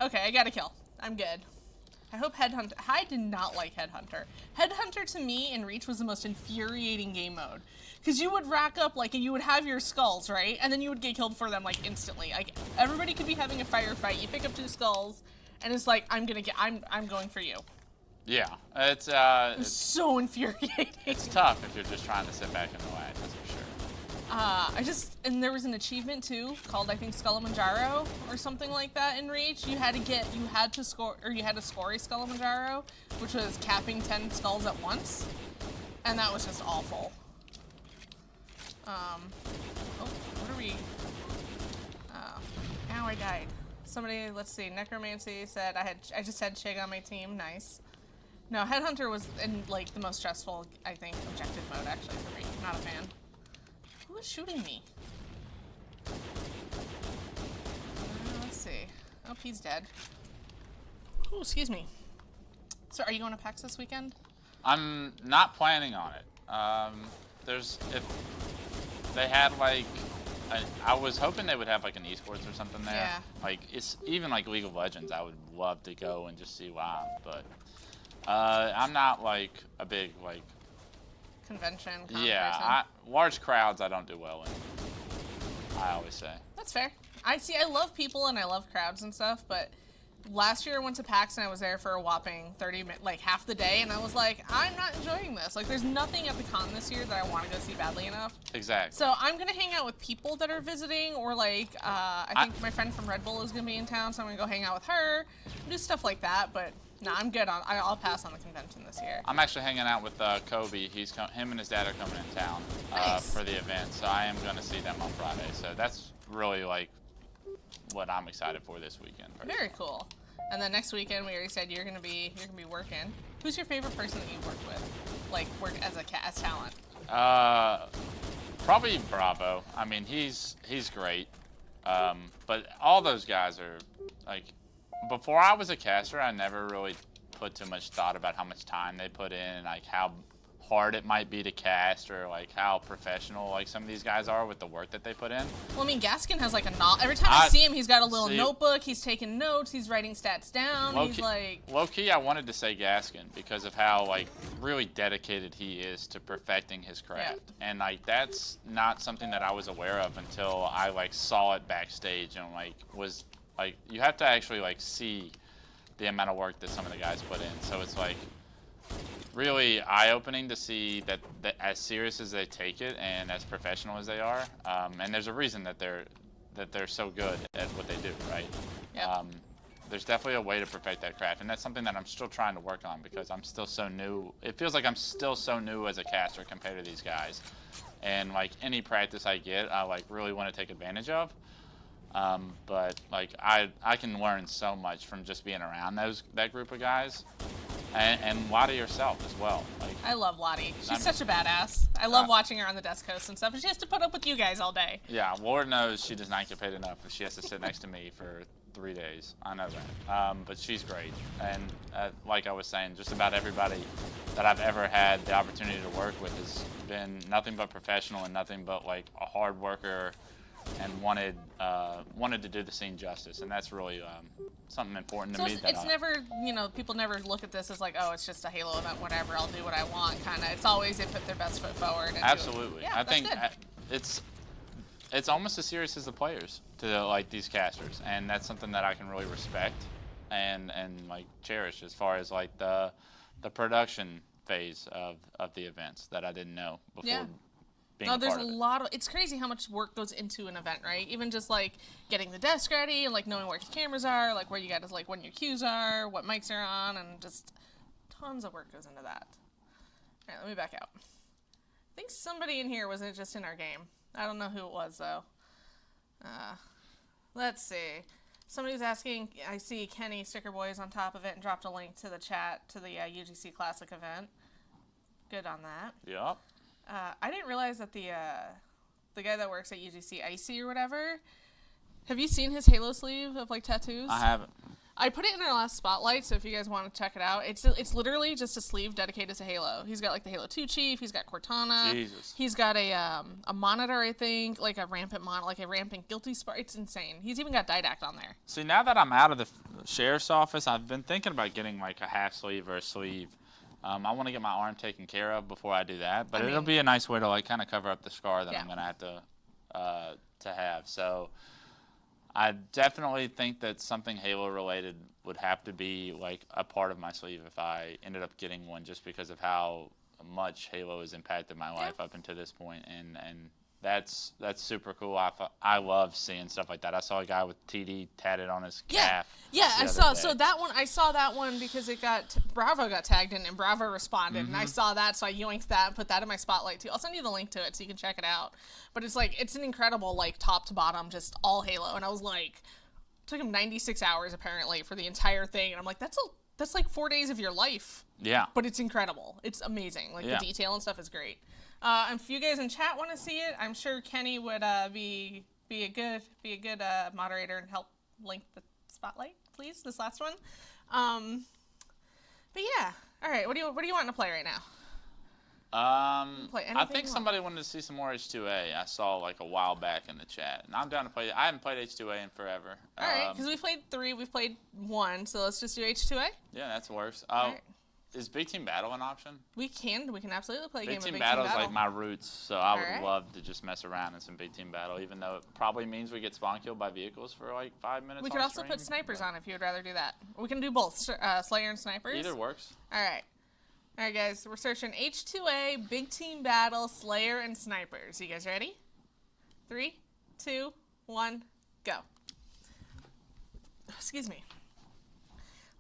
Okay, I got a kill. I'm good. I hope Headhunter... I did not like Headhunter. Headhunter to me in Reach was the most infuriating game mode. Because you would rack up, like, and you would have your skulls, right? And then you would get killed for them, like, instantly. Like, everybody could be having a firefight. You pick up 2 skulls, and it's like, I'm going for you. Yeah, it's So infuriating. It's tough if you're just trying to sit back in the way, that's for sure. And there was an achievement too called, I think, Skullamanjaro or something like that in Reach. You had to score a Skullamanjaro, which was capping 10 skulls at once, and that was just awful. What are we? Ow, I died. Somebody, let's see, Necromancy said I just had Chig on my team. Nice. No, Headhunter was in like the most stressful, I think, objective mode actually for me. Not a fan. Who is shooting me? Let's see. Oh, he's dead. Oh, excuse me. So, are you going to PAX this weekend? I'm not planning on it. If they had like, I was hoping they would have like an esports or something there. Yeah. Like it's even like League of Legends. I would love to go and just see why, but I'm not like a big like Convention. Yeah, person. large crowds I don't do well in. I always say. That's fair. I love people and I love crowds and stuff, but last year I went to PAX and I was there for a whopping 30 minutes, like half the day, and I was like, I'm not enjoying this. Like, there's nothing at the con this year that I want to go see badly enough. Exactly. So I'm gonna hang out with people that are visiting, or like, I think my friend from Red Bull is gonna be in town, so I'm gonna go hang out with her, do stuff like that. But no, I'm good on. I'll pass on the convention this year. I'm actually hanging out with Kobe. Him and his dad are coming in town Nice. for the event, so I am going to see them on Friday. So that's really like what I'm excited for this weekend. Personally. Very cool. And then next weekend, we already said you're gonna be working. Who's your favorite person that you've worked with, like work as talent? Probably Bravo. I mean, he's great. But all those guys are like. Before I was a caster, I never really put too much thought about how much time they put in, like how hard it might be to cast, or like how professional like some of these guys are with the work that they put in. Well, I mean, Gaskin has like every time I see him, he's got a little notebook. He's taking notes. He's writing stats down. He's like low key. I wanted to say Gaskin because of how like really dedicated he is to perfecting his craft, and like that's not something that I was aware of until I like saw it backstage and like was like you have to actually like see the amount of work that some of the guys put in. So it's like really eye-opening to see that as serious as they take it and as professional as they are, and there's a reason that they're so good at what they do, right? Yep. There's definitely a way to perfect that craft, and that's something that I'm still trying to work on because I'm still so new. It feels like I'm still so new as a caster compared to these guys, and like any practice I get, I like really want to take advantage of. But like I can learn so much from just being around that group of guys. And Lottie herself as well. Like, I love Lottie. She's such a badass. I love watching her on the desk host and stuff, and she has to put up with you guys all day. Yeah, Lord knows she does not get paid enough if she has to sit next to me for 3 days. I know that. But she's great. And like I was saying, just about everybody that I've ever had the opportunity to work with has been nothing but professional and nothing but like a hard worker and wanted to do the scene justice, and that's really something important to me. It's never, people never look at this as like, oh, it's just a Halo event, whatever, I'll do what I want, kind of. It's always they put their best foot forward. And absolutely. Yeah, I think good. it's almost as serious as the players to like these casters, and that's something that I can really respect and like cherish as far as like the production phase of the events that I didn't know before. Yeah. No, there's a lot of. It's crazy how much work goes into an event, right? Even just like getting the desk ready and like knowing where your cameras are, like where you got to like when your cues are, what mics are on, and just tons of work goes into that. All right, let me back out. I think somebody in here wasn't just in our game. I don't know who it was though. Let's see. Somebody's asking. I see Kenny Sticker Boy is on top of it and dropped a link to the chat to the UGC Classic event. Good on that. Yep. I didn't realize that the guy that works at UGC Icy or whatever, have you seen his Halo sleeve of like tattoos? I haven't. I put it in our last spotlight, so if you guys want to check it out, it's literally just a sleeve dedicated to Halo. He's got like the Halo 2 Chief, he's got Cortana, Jesus. He's got a monitor, I think, like a rampant like a rampant guilty spark. It's insane. He's even got Didact on there. See, now that I'm out of the sheriff's office, I've been thinking about getting like a half sleeve or a sleeve. I want to get my arm taken care of before I do that, but it'll be a nice way to like kind of cover up the scar that I'm gonna have to have. So I definitely think that something Halo related would have to be like a part of my sleeve if I ended up getting one, just because of how much Halo has impacted my life up until this point, and that's super cool. I love seeing stuff like that. I saw a guy with TD tatted on his calf. Yeah, I saw. So that one, I saw that one because it got Bravo got tagged in, and Bravo responded, and I saw that, so I yoinked that and put that in my spotlight too. I'll send you the link to it so you can check it out. But it's like it's an incredible like top to bottom, just all Halo, and I was like, it took him 96 hours apparently for the entire thing, and I'm like, that's like 4 days of your life. Yeah. But it's incredible. It's amazing. Like the detail and stuff is great. And if you guys in chat want to see it, I'm sure Kenny would be a good moderator and help link the spotlight, please. This last one. But yeah, all right. What do you want to play right now? I think somebody wanted to see some more H2A. I saw like a while back in the chat, and I'm down to play. I haven't played H2A in forever. All right, because we played 3, we've played 1, so let's just do H2A. Yeah, that works. All right. Is Big Team Battle an option? We can absolutely play a game of Big Big Team Battle Team Battle. is like my roots, so I would love to just mess around in some Big Team Battle, even though it probably means we get spawn killed by vehicles for like 5 minutes. We could also put snipers on if you would rather do that. We can do both, Slayer and snipers. Either works. All right, guys, we're searching H2A, Big Team Battle, Slayer, and snipers. You guys ready? 3, 2, 1, go. Excuse me.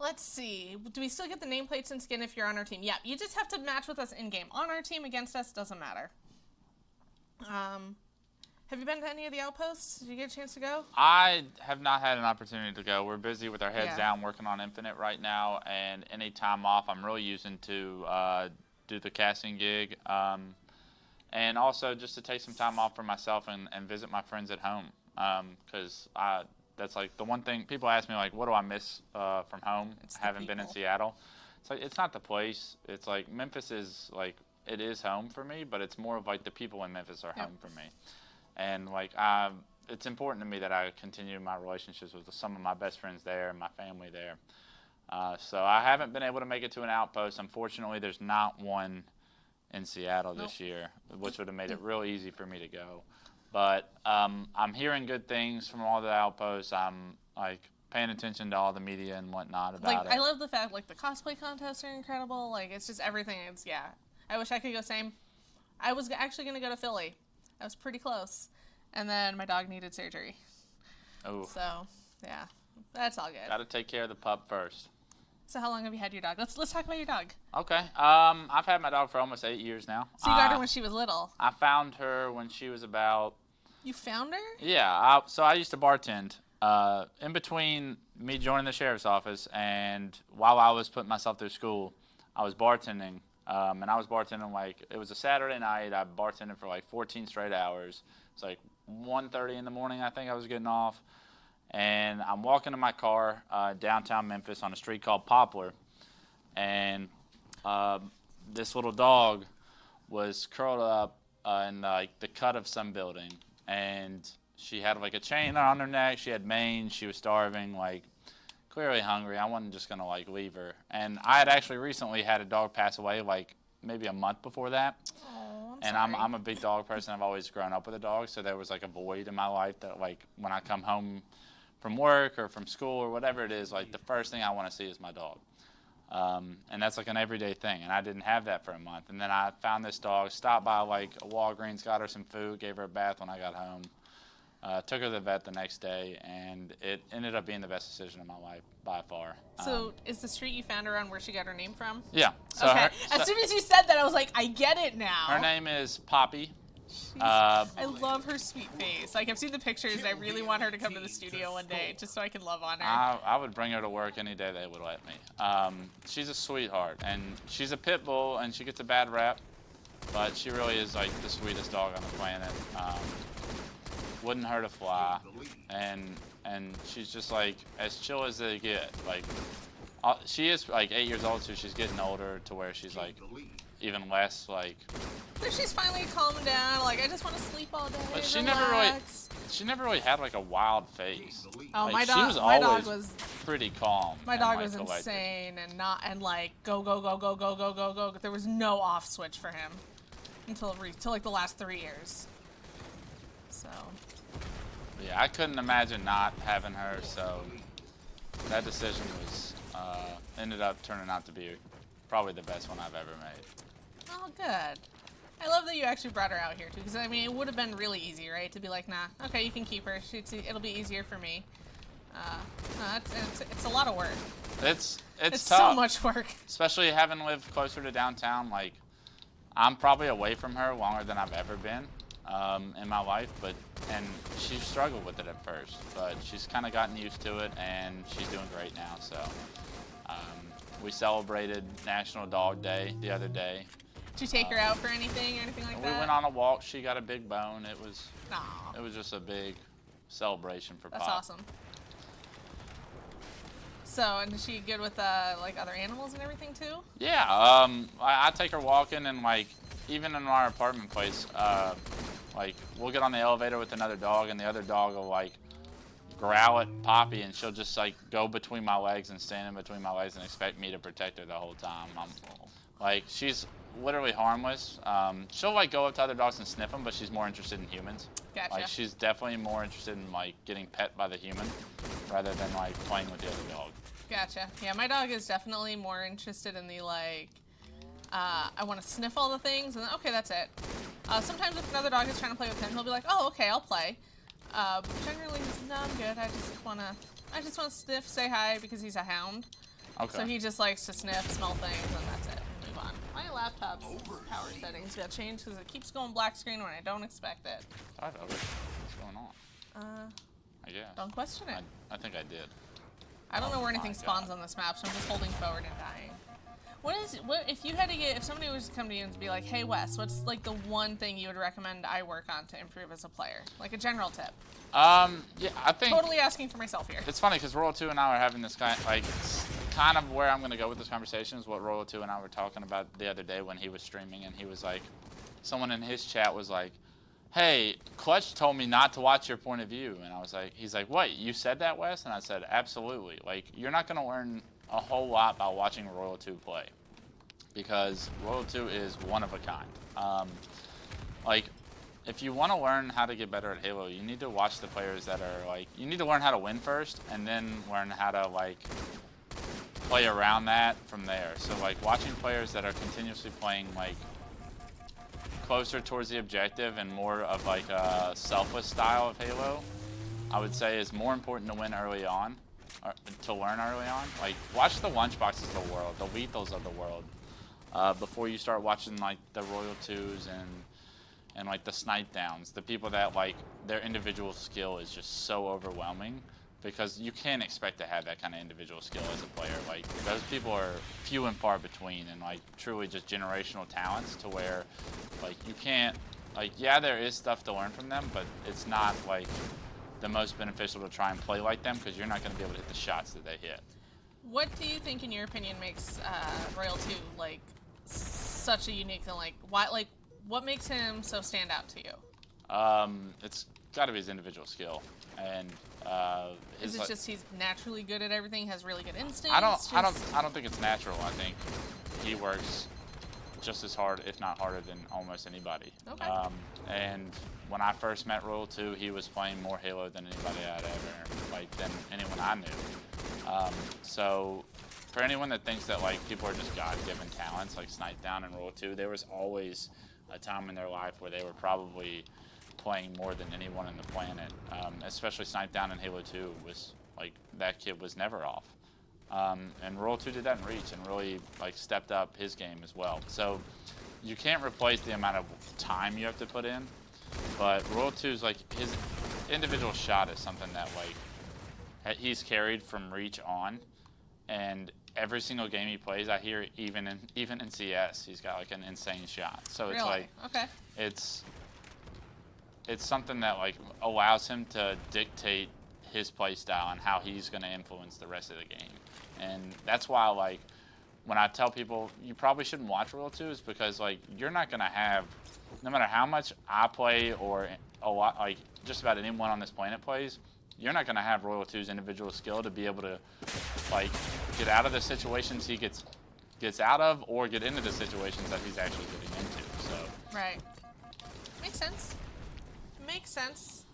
Let's see. Do we still get the nameplates and skin if you're on our team? Yeah, you just have to match with us in-game. On our team, against us, doesn't matter. Have you been to any of the outposts? Did you get a chance to go? I have not had an opportunity to go. We're busy with our heads Yeah. down working on Infinite right now, and any time off I'm really using to do the casting gig, and also just to take some time off for myself and visit my friends at home, because that's like the one thing people ask me, like, what do I miss from home? It's I haven't been in Seattle. It's like, it's not the place. It's like Memphis is like, it is home for me, but it's more of like the people in Memphis are home for me. And like, it's important to me that I continue my relationships with some of my best friends there and my family there. So I haven't been able to make it to an outpost. Unfortunately, there's not one in Seattle this year, which would have made it real easy for me to go. But I'm hearing good things from all the outposts. I'm like paying attention to all the media and whatnot about it. I love the fact like the cosplay contests are incredible. Like it's just everything. It's I wish I could go same. I was actually gonna go to Philly. I was pretty close, and then my dog needed surgery. Oh. So yeah, that's all good. Got to take care of the pup first. So how long have you had your dog? Let's talk about your dog. Okay. I've had my dog for almost 8 years now. So you got her when she was little. I found her when she was about. You found her? Yeah. So I used to bartend. In between me joining the sheriff's office and while I was putting myself through school, I was bartending. And I was bartending like, it was a Saturday night. I bartended for like 14 straight hours. It's like 1:30 in the morning, I think I was getting off. And I'm walking to my car downtown Memphis on a street called Poplar. And this little dog was curled up in like the cut of some building. And she had like a chain on her neck. She had mange. She was starving, like clearly hungry. I wasn't just going to like leave her. And I had actually recently had a dog pass away like maybe a month before that. Oh, and I'm a big dog person. I've always grown up with a dog, so there was like a void in my life that like when I come home from work or from school or whatever it is, like the first thing I want to see is my dog. And that's like an everyday thing, and I didn't have that for a month. And then I found this dog, stopped by like a Walgreens, got her some food, gave her a bath when I got home. Took her to the vet the next day, and it ended up being the best decision of my life by far. So is the street you found her on where she got her name from? Yeah. So okay. As soon as you said that, I was like, I get it now. Her name is Poppy. I love her sweet face. Like, I've seen the pictures, and I really want her to come to the studio one day just so I can love on her. I would bring her to work any day they would let me. She's a sweetheart, and she's a pit bull, and she gets a bad rap, but she really is like the sweetest dog on the planet. Wouldn't hurt a fly, and she's just like as chill as they get. Like she is like 8 years old, so she's getting older to where she's like even less like. But she's finally calming down. Like I just want to sleep all day. But she relax. never really had like a wild face. Oh, like, my she dog. was my always dog was pretty calm. My and, dog like, was collected. insane and like go. There was no off switch for him until like the last 3 years. So. Yeah, I couldn't imagine not having her, so that decision was ended up turning out to be probably the best one I've ever made. Oh, good. I love that you actually brought her out here, too, because, I mean, it would have been really easy, right, to be like, nah, okay, you can keep her. It'll be easier for me. No, it's a lot of work. It's tough. So much work. Especially having lived closer to downtown. Like, I'm probably away from her longer than I've ever been in my life, and she struggled with it at first, but she's kind of gotten used to it, and she's doing great now. So we celebrated National Dog Day the other day. Did you take her out for anything or anything like that? We went on a walk. She got a big bone. It was Aww. It was just a big celebration for Pop. That's awesome. So, and is she good with like other animals and everything too? Yeah, I take her walking, and like even in our apartment place, like we'll get on the elevator with another dog, and the other dog will like growl at Poppy, and she'll just like go between my legs and stand in between my legs and expect me to protect her the whole time. Like she's literally harmless. She'll like go up to other dogs and sniff them, but she's more interested in humans. Gotcha. Like she's definitely more interested in like getting pet by the human rather than like playing with the other dog. Gotcha. Yeah, my dog is definitely more interested in the like, I want to sniff all the things, and then, okay, that's it. Sometimes if another dog is trying to play with him, he'll be like, oh, okay, I'll play. But generally, he's no, I'm good. I just want to sniff, say hi, because he's a hound. Okay. So he just likes to sniff, smell things, and that's it. Move fun. My laptop's power settings got changed because it keeps going black screen when I don't expect it. Sorry about it. What's going on? I guess. Don't question it. I think I did. I don't know where anything my spawns God. on this map, so I'm just holding forward and dying. What if you had to if somebody was to come to you and be like, hey Wes, what's like the one thing you would recommend I work on to improve as a player? Like a general tip. Yeah, I think Totally asking for myself here. it's funny because Royal 2 and I are having this kind of where I'm going to go with this conversation is what Royal 2 and I were talking about the other day when he was streaming, and he was like, someone in his chat was like, hey, Clutch told me not to watch your point of view, and I was like, he's like, what, you said that, Wes? And I said, absolutely. Like, you're not going to learn a whole lot by watching Royal 2 play, because Royal 2 is one of a kind. Like, if you want to learn how to get better at Halo, you need to watch the players that are like, you need to learn how to win first, and then learn how to like play around that from there. So like watching players that are continuously playing like closer towards the objective and more of like a selfless style of Halo, I would say is more important to win early on, or to learn early on. Like watch the Lunchboxes of the world, the Lethals of the world, before you start watching like the Royal 2s and like the Snipe Downs, the people that like their individual skill is just so overwhelming, because you can't expect to have that kind of individual skill as a player. Like those people are few and far between, and like truly just generational talents to where like you can't, like, yeah, there is stuff to learn from them, but it's not like the most beneficial to try and play like them, because you're not going to be able to hit the shots that they hit. What do you think, in your opinion, makes Royal 2 like such a unique thing? Like, why? Like, what makes him so stand out to you? It's got to be his individual skill, and Is it just he's naturally good at everything, has really good instincts? I don't think it's natural. I think he works just as hard, if not harder, than almost anybody. Okay. And when I first met Royal 2, he was playing more Halo than anybody I'd ever, like, than anyone I knew. So for anyone that thinks that like people are just God-given talents like Snipe Down and Royal 2, there was always a time in their life where they were probably playing more than anyone on the planet. Especially Snipe Down in Halo 2 was like, that kid was never off. And Royal 2 did that in Reach and really like stepped up his game as well. So you can't replace the amount of time you have to put in, but Royal 2's like, his individual shot is something that like he's carried from Reach on, and every single game he plays, I hear even in CS, he's got like an insane shot. So it's Really? like, Okay. it's something that like allows him to dictate his play style and how he's going to influence the rest of the game. And that's why like when I tell people you probably shouldn't watch Royal 2 is because like you're not going to have, no matter how much I play or a lot, like just about anyone on this planet plays, you're not going to have Royal 2's individual skill to be able to like get out of the situations he gets out of, or get into the situations that he's actually getting into. So Right. Makes sense. Makes sense.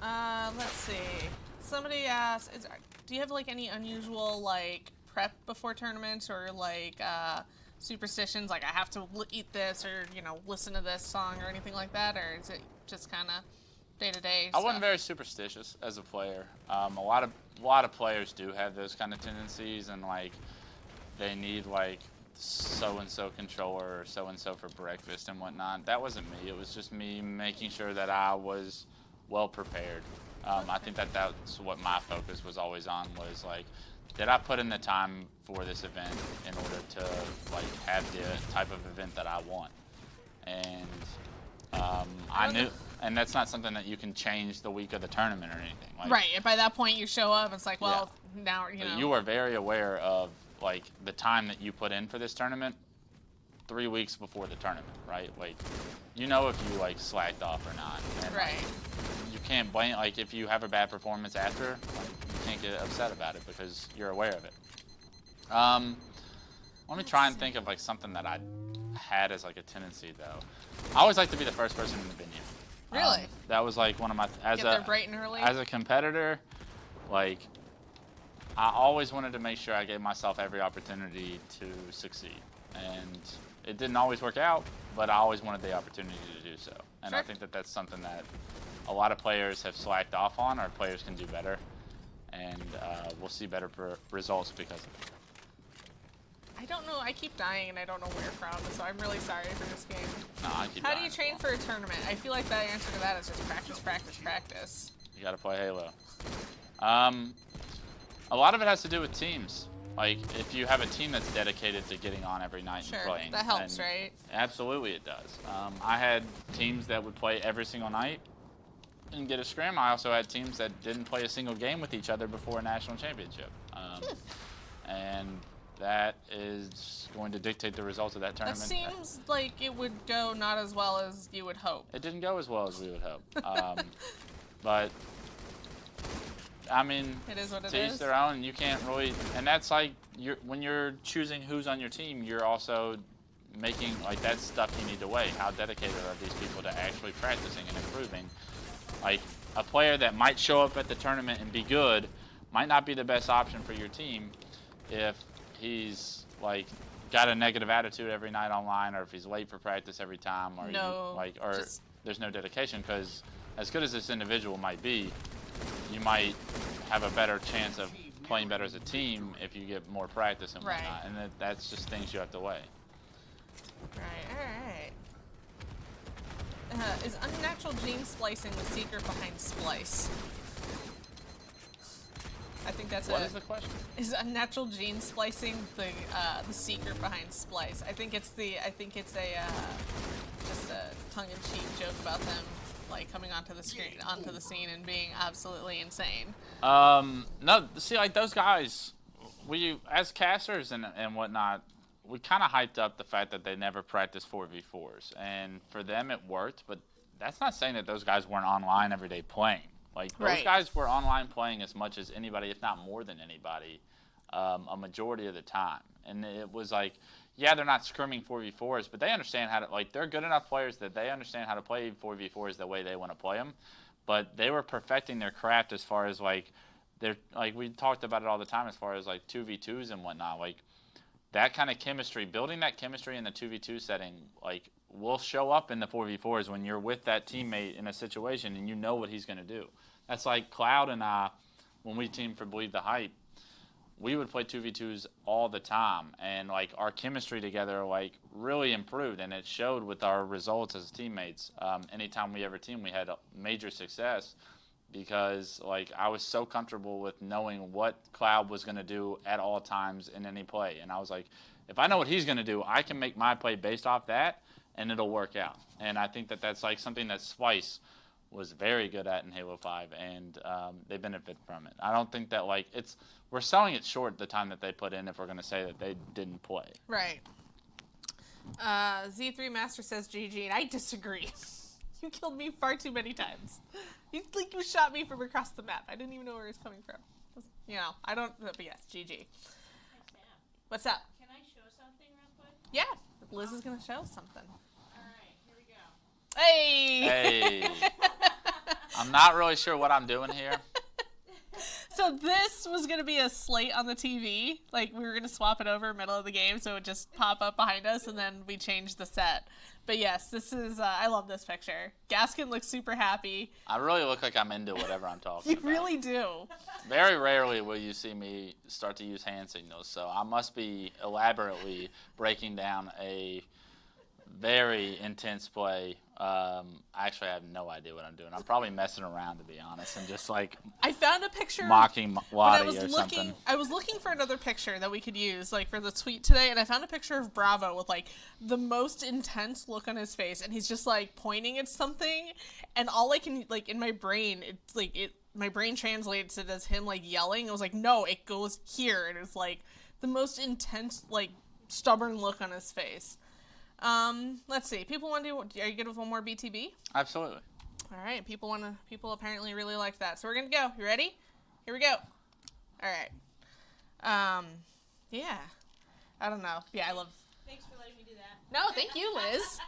Let's see. Somebody asked, do you have like any unusual like prep before tournaments, or like superstitions, like I have to eat this, or listen to this song or anything like that, or is it just kind of day to day? I wasn't very superstitious as a player. A lot of players do have those kind of tendencies, and like they need like so and so controller or so and so for breakfast and whatnot. That wasn't me. It was just me making sure that I was well prepared. I think that's what my focus was always on, was like, did I put in the time for this event in order to like have the type of event that I want? And I knew, and that's not something that you can change the week of the tournament or anything. Like, Right. And by that point, you show up. It's like, well, now you are very aware of like the time that you put in for this tournament 3 weeks before the tournament, right? Like, if you like slacked off or not. And, Right. Like, you can't blame, like, if you have a bad performance after, like, you can't get upset about it because you're aware of it. Let me try and think of like something that I had as like a tendency though. I always like to be the first person in the venue. Really? That was like one of my, Get there bright and early. as a competitor, like, I always wanted to make sure I gave myself every opportunity to succeed. And it didn't always work out, but I always wanted the opportunity to do so. And Sure. I think that that's something that a lot of players have slacked off on, or players can do better. And we'll see better results because of it. I don't know. I keep dying and I don't know where from, so I'm really sorry for this game. No, I keep How dying do you as train well. for a tournament? I feel like the answer to that is just practice, practice, practice. You gotta play Halo. A lot of it has to do with teams. Like, if you have a team that's dedicated to getting on every night and playing. That helps, and right? Absolutely it does. I had teams that would play every single night and get a scrim. I also had teams that didn't play a single game with each other before a national championship. And that is going to dictate the results of that That tournament. seems like it would go not as well as you would hope. It didn't go as well as we would hope. But I mean, It is what it to each is. their own. You can't really, and that's like when you're choosing who's on your team, you're also making like that's stuff you need to weigh. How dedicated are these people to actually practicing and improving? Like a player that might show up at the tournament and be good might not be the best option for your team if he's like got a negative attitude every night online, or if he's late for practice every time, or there's no dedication. Because as good as this individual might be, you might have a better chance of playing better as a team if you get more practice and whatnot. And that's just things you have to weigh. Right, alright. Is unnatural gene splicing the secret behind Splice? I think that's What is the question? Is unnatural gene splicing the secret behind Splice? I think it's a just a tongue-in-cheek joke about them like coming onto the scene and being absolutely insane. No, see, like those guys, we as casters and whatnot, we kind of hyped up the fact that they never practiced 4v4s, and for them it worked. But that's not saying that those guys weren't online every day playing. Like those guys were online playing as much as anybody, if not more than anybody, a majority of the time. And it was like, yeah, they're not scrimming 4v4s, but they understand how to, like, they're good enough players that they understand how to play 4v4s the way they want to play them. But they were perfecting their craft as far as, like, they're, like, we talked about it all the time as far as, like, 2v2s and whatnot. Like, that kind of chemistry, building that chemistry in the 2v2 setting, like, will show up in the 4v4s when you're with that teammate in a situation and you know what he's going to do. That's like Cloud and I, when we teamed for Believe the Hype, we would play 2v2s all the time, and like our chemistry together like really improved, and it showed with our results as teammates. Anytime we ever teamed, we had major success because like I was so comfortable with knowing what Cloud was going to do at all times in any play, and I was like, if I know what he's going to do, I can make my play based off that, and it'll work out. And I think that that's like something that Splice was very good at in Halo 5, and they benefit from it. I don't think that like we're selling it short the time that they put in if we're going to say that they didn't play. Right. Z3 Master says GG, and I disagree. You killed me far too many times. You shot me from across the map. I didn't even know where he was coming from. You know, I don't, but yes, GG. Hey, Sam. What's up? Can I show something real quick? Yeah, Liz is going to show something. All right, here we go. Hey! Hey. I'm not really sure what I'm doing here. So this was going to be a slate on the TV. Like, we were going to swap it over middle of the game, so it would just pop up behind us, and then we changed the set. But yes, this is, I love this picture. Gaskin looks super happy. I really look like I'm into whatever I'm talking You about. really do. Very rarely will you see me start to use hand signals, so I must be elaborately breaking down a very intense play. Actually, I have no idea what I'm doing. I'm probably messing around, to be honest, and just like I found a picture mocking when I Lottie was or looking. something. I was looking for another picture that we could use, like for the tweet today, and I found a picture of Bravo with like the most intense look on his face, and he's just like pointing at something, and all I can like in my brain, it's like my brain translates it as him like yelling. It was like, no, it goes here, and it's like the most intense, like stubborn look on his face. Let's see. People want to. Are you good with one more BTB? Absolutely. All right. People apparently really like that. So we're gonna go. You ready? Here we go. All right. Yeah. I don't know. Yeah, I love. Thanks for letting me do that. No, thank you, Liz.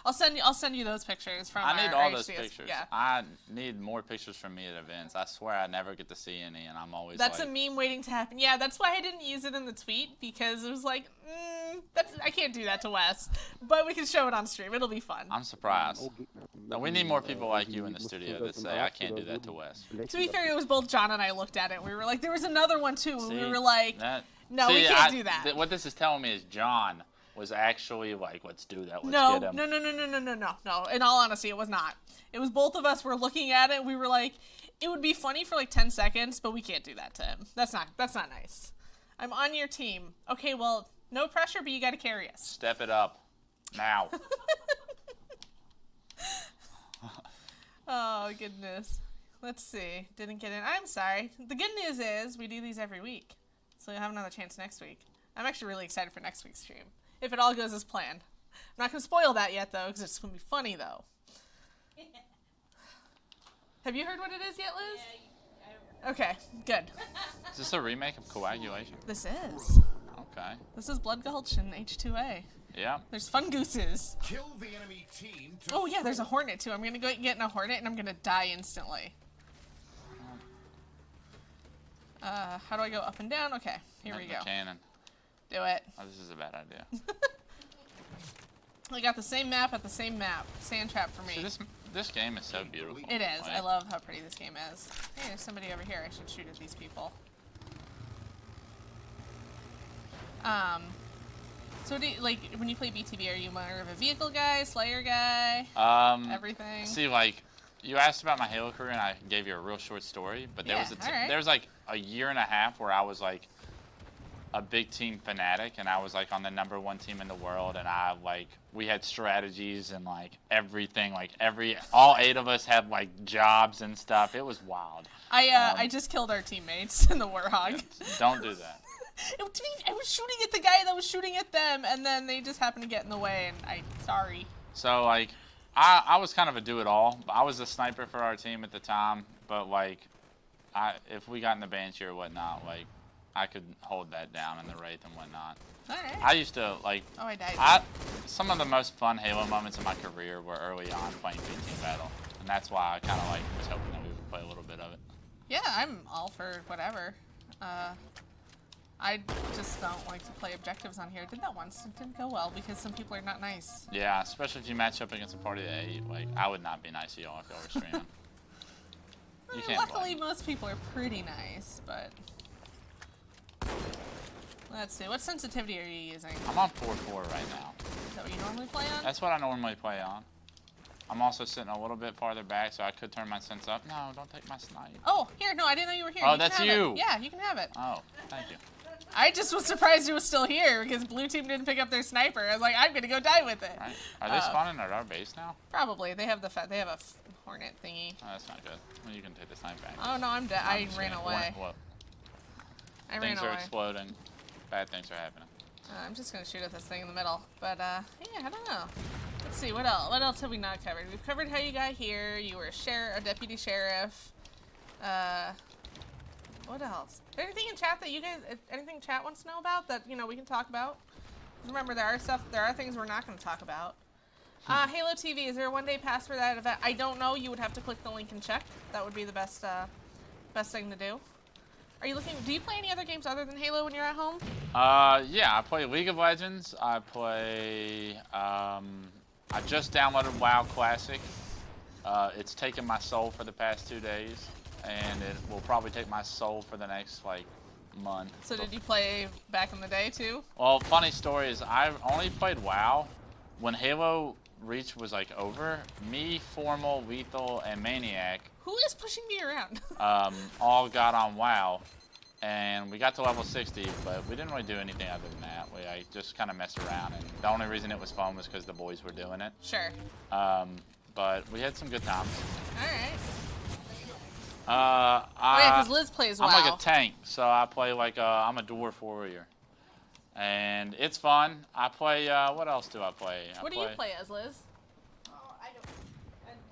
I'll send you those pictures from. I need our all those HCS. pictures. Yeah. I need more pictures from me at events. I swear I never get to see any, and I'm always That's like, a meme waiting to happen. Yeah, that's why I didn't use it in the tweet, because it was like, I can't do that to Wes. But we can show it on stream. It'll be fun. I'm surprised. No, we need more people like you in the studio that say I can't do that to Wes. To be fair, it was both John and I looked at it. We were like, there was another one too. And we See, were like, that No, See, we can't do that. What this is telling me is John was actually like, let's do that. Let's No, get him. no. In all honesty, it was not. It was both of us were looking at it. We were like, it would be funny for like 10 seconds, but we can't do that to him. That's not nice. I'm on your team. Okay, well, no pressure, but you got to carry us. Step it up. Now. Oh, goodness. Let's see. Didn't get in. I'm sorry. The good news is we do these every week. So you'll have another chance next week. I'm actually really excited for next week's stream. If it all goes as planned. I'm not going to spoil that yet, though, because it's going to be funny, though. Have you heard what it is yet, Liz? Yeah, Okay, good. Is this a remake of Coagulation? This is. Okay. This is Blood Gulch and H2A. Yeah. There's fun gooses. Kill the enemy team to Oh, yeah, there's a hornet, too. I'm going to go get in a hornet, and I'm going to die instantly. How do I go up and down? Okay, here we go. Cannon. Do it. Oh, this is a bad idea. I got the same map at the same map. Sand trap for me. See, this game is so beautiful. It is. Like, I love how pretty this game is. Hey, there's somebody over here. I should shoot at these people. So do you, like when you play BTB, are you more of a vehicle guy, Slayer guy, everything? See, like, you asked about my Halo career, and I gave you a real short story. But there was there was like a year and a half where I was like a big team fanatic, and I was like on the #1 team in the world, and we had strategies and like everything, like all 8 of us had like jobs and stuff. It was wild. I just killed our teammates in the Warhog. Don't do that. I was shooting at the guy that was shooting at them, and then they just happened to get in the way, and sorry. So like, I was kind of a do-it-all. I was a sniper for our team at the time, but like, if we got in the Banshee or whatnot, like, I could hold that down in the Wraith and whatnot. Alright. I used to, like... Oh, I died. Some of the most fun Halo moments in my career were early on playing Big Team Battle. And that's why I kind of, like, was hoping that we would play a little bit of it. Yeah, I'm all for whatever. I just don't like to play objectives on here. I did that once. It didn't go well because some people are not nice. Yeah, especially if you match up against a party of 8. Like, I would not be nice to y'all if y'all were streaming. You can't Luckily, blame. most people are pretty nice, but... Let's see, what sensitivity are you using? I'm on 4-4 right now. Is that what you normally play on? That's what I normally play on. I'm also sitting a little bit farther back, so I could turn my sense up. No, don't take my snipe. Oh, here, no, I didn't know you were here. Oh, You can that's have you. it. Yeah, you can have it. Oh, thank you. I just was surprised it was still here because blue team didn't pick up their sniper. I was like, I'm gonna go die with it. Right. Are they spawning at our base now? Probably. They have they have a hornet thingy. Oh, that's not good. Well, you can take the snipe back. Oh no, I'm dead. I ran away. I ran Things are away. exploding. Bad things are happening. I'm just gonna shoot at this thing in the middle. But yeah, I don't know. Let's see, what else? What else have we not covered? We've covered how you got here. You were a deputy sheriff. What else? Is there anything in chat that you guys, anything chat wants to know about that we can talk about? Remember, there are things we're not going to talk about. Halo TV, is there a one-day pass for that event? I don't know. You would have to click the link and check. That would be the best thing to do. Are you looking? Do you play any other games other than Halo when you're at home? Yeah, I play League of Legends. I play. I just downloaded WoW Classic. It's taken my soul for the past 2 days, and it will probably take my soul for the next month. So did you play back in the day too? Well, funny story is I only played WoW when Halo Reach was over. Me, Formal, Lethal, and Maniac. Who is pushing me around? All got on WoW, and we got to level 60, but we didn't really do anything other than that. I just kind of messed around, and the only reason it was fun was because the boys were doing it. Sure. But we had some good times. All right. Yeah, because Liz plays WoW. I'm like a tank, so I play I'm a dwarf warrior, and it's fun. I play. What else do I play? What do you play as, Liz? Oh, I don't.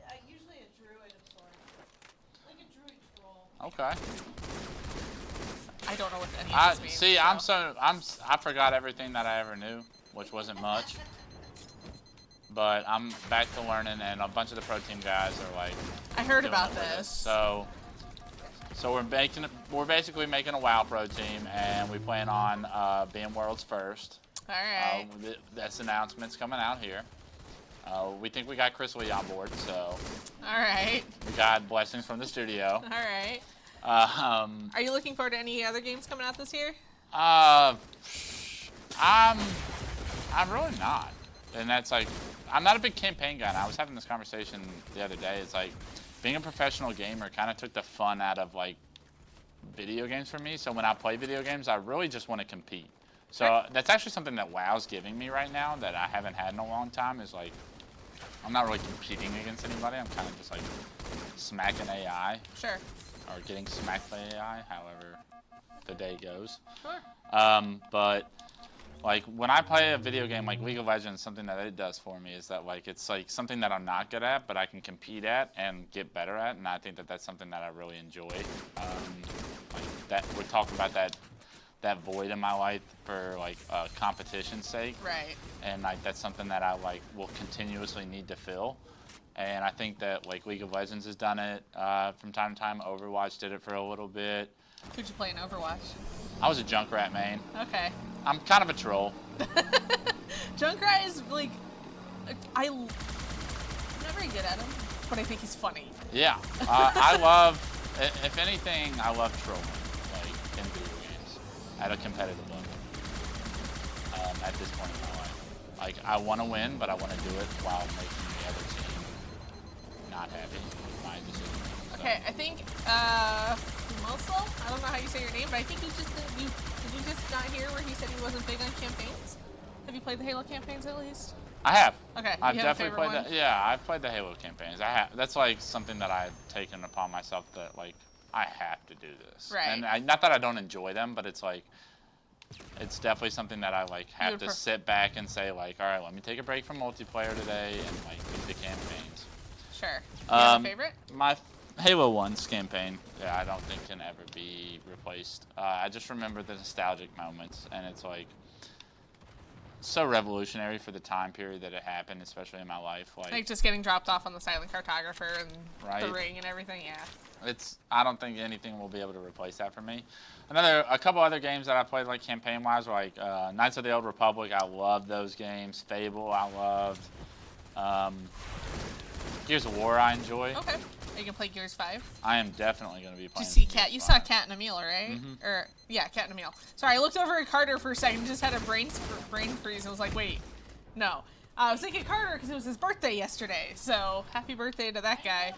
I usually a druid of sorts. Like a druid troll. Okay. I don't know what any of this means. See, I forgot everything that I ever knew, which wasn't much. But I'm back to learning, and a bunch of the pro team guys are I heard doing about it with us. this. So we're basically making a WoW pro team, and we plan on being world's first. All right. This announcement's coming out here. We think we got Chris Lee on board, so. All right. We got blessings from the studio. All right. Are you looking forward to any other games coming out this year? I'm really not, and that's like, I'm not a big campaign guy. And I was having this conversation the other day. It's like, being a professional gamer kind of took the fun out of like video games for me. So when I play video games, I really just want to compete. So that's actually something that WoW's giving me right now that I haven't had in a long time. Is like, I'm not really competing against anybody. I'm kind of just like smacking AI. Sure. Or getting smacked by AI, however the day goes. Sure. But like when I play a video game like League of Legends, something that it does for me is that like it's like something that I'm not good at, but I can compete at and get better at, and I think that that's something that I really enjoy. Like that, we're talking about that void in my life for like competition's sake. Right. And like that's something that I like will continuously need to fill. And I think that like League of Legends has done it from time to time. Overwatch did it for a little bit. Who'd you play in Overwatch? I was a Junkrat main. Okay. I'm kind of a troll. Junkrat is like, I'm not very good at him, but I think he's funny. Yeah. I love, if anything, I love trolling, like in video games, at a competitive level. At this point in my life, like I want to win, but I want to do it while making the other team not happy with my decision. So. Okay, I think Mosul, I don't know how you say your name, but I think did you just not hear where he said he wasn't big on campaigns? Have you played the Halo campaigns at least? I have. Okay. I've you have definitely a played favorite that. one? Yeah, I've played the Halo campaigns. I have. That's like something that I've taken upon myself that like I have to do this. Right. And not that I don't enjoy them, but it's like it's definitely something that I like have to sit back and say like, all right, let me take a break from multiplayer today and like do the campaigns. Sure. Do you have a favorite? My Halo 1's campaign, yeah, I don't think can ever be replaced. I just remember the nostalgic moments, and it's like so revolutionary for the time period that it happened, especially in my life. Like just getting dropped off on the silent cartographer and the Right. ring and everything, yeah. I don't think anything will be able to replace that for me. A couple other games that I played like campaign-wise were like Knights of the Old Republic. I loved those games. Fable, I loved. Gears of War, I enjoy. Okay. Are you gonna play Gears 5? I am definitely going to be Did playing. you see Gears Cat? You 5. saw Cat and Emil, right? Mhm. Or yeah, Cat and Emil. Sorry, I looked over at Carter for a second. Just had a brain freeze. I was like, wait, no. I was thinking Carter because it was his birthday yesterday. So happy birthday to that guy.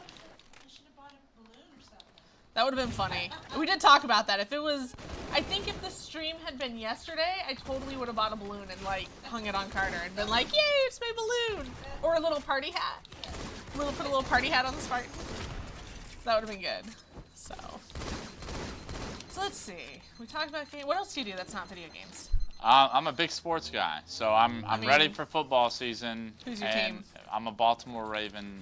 You should have bought a balloon or something. That would have been funny. We did talk about that. If it was, I think if the stream had been yesterday, I totally would have bought a balloon and like hung it on Carter and been like, yay, it's my balloon, or a little party hat. Put a little party hat on the Spartan. That would have been good. So let's see. We talked about game. What else do you do that's not video games? I'm a big sports guy, so I'm mean, ready for football season. who's your and team? I'm a Baltimore Raven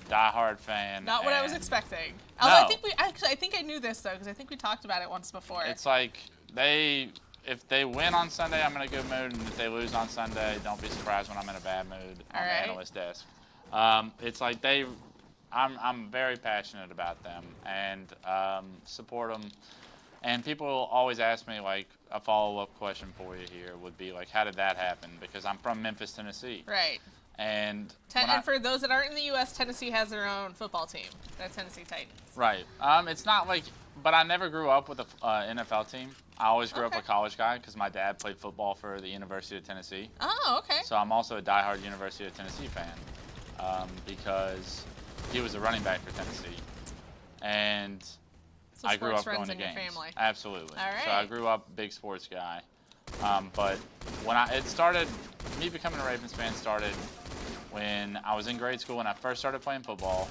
diehard fan. Not what I was and expecting. No. Although I think I knew this though because I think we talked about it once before. It's like if they win on Sunday, I'm in a good mood, and if they lose on Sunday, don't be surprised when I'm in a bad mood on the analyst desk. It's like I'm very passionate about them and support them. And people always ask me, like, a follow-up question for you here would be, like, how did that happen? Because I'm from Memphis, Tennessee. Right. And And for those that aren't in the U.S., Tennessee has their own football team. The Tennessee Titans. Right. It's not like, but I never grew up with an NFL team. I always grew up a college guy because my dad played football for the University of Tennessee. Oh, okay. So I'm also a diehard University of Tennessee fan because he was a running back for Tennessee. And So I grew up sports going runs to in your games. family. Absolutely. All right. So I grew up big sports guy. But when me becoming a Ravens fan started when I was in grade school and I first started playing football,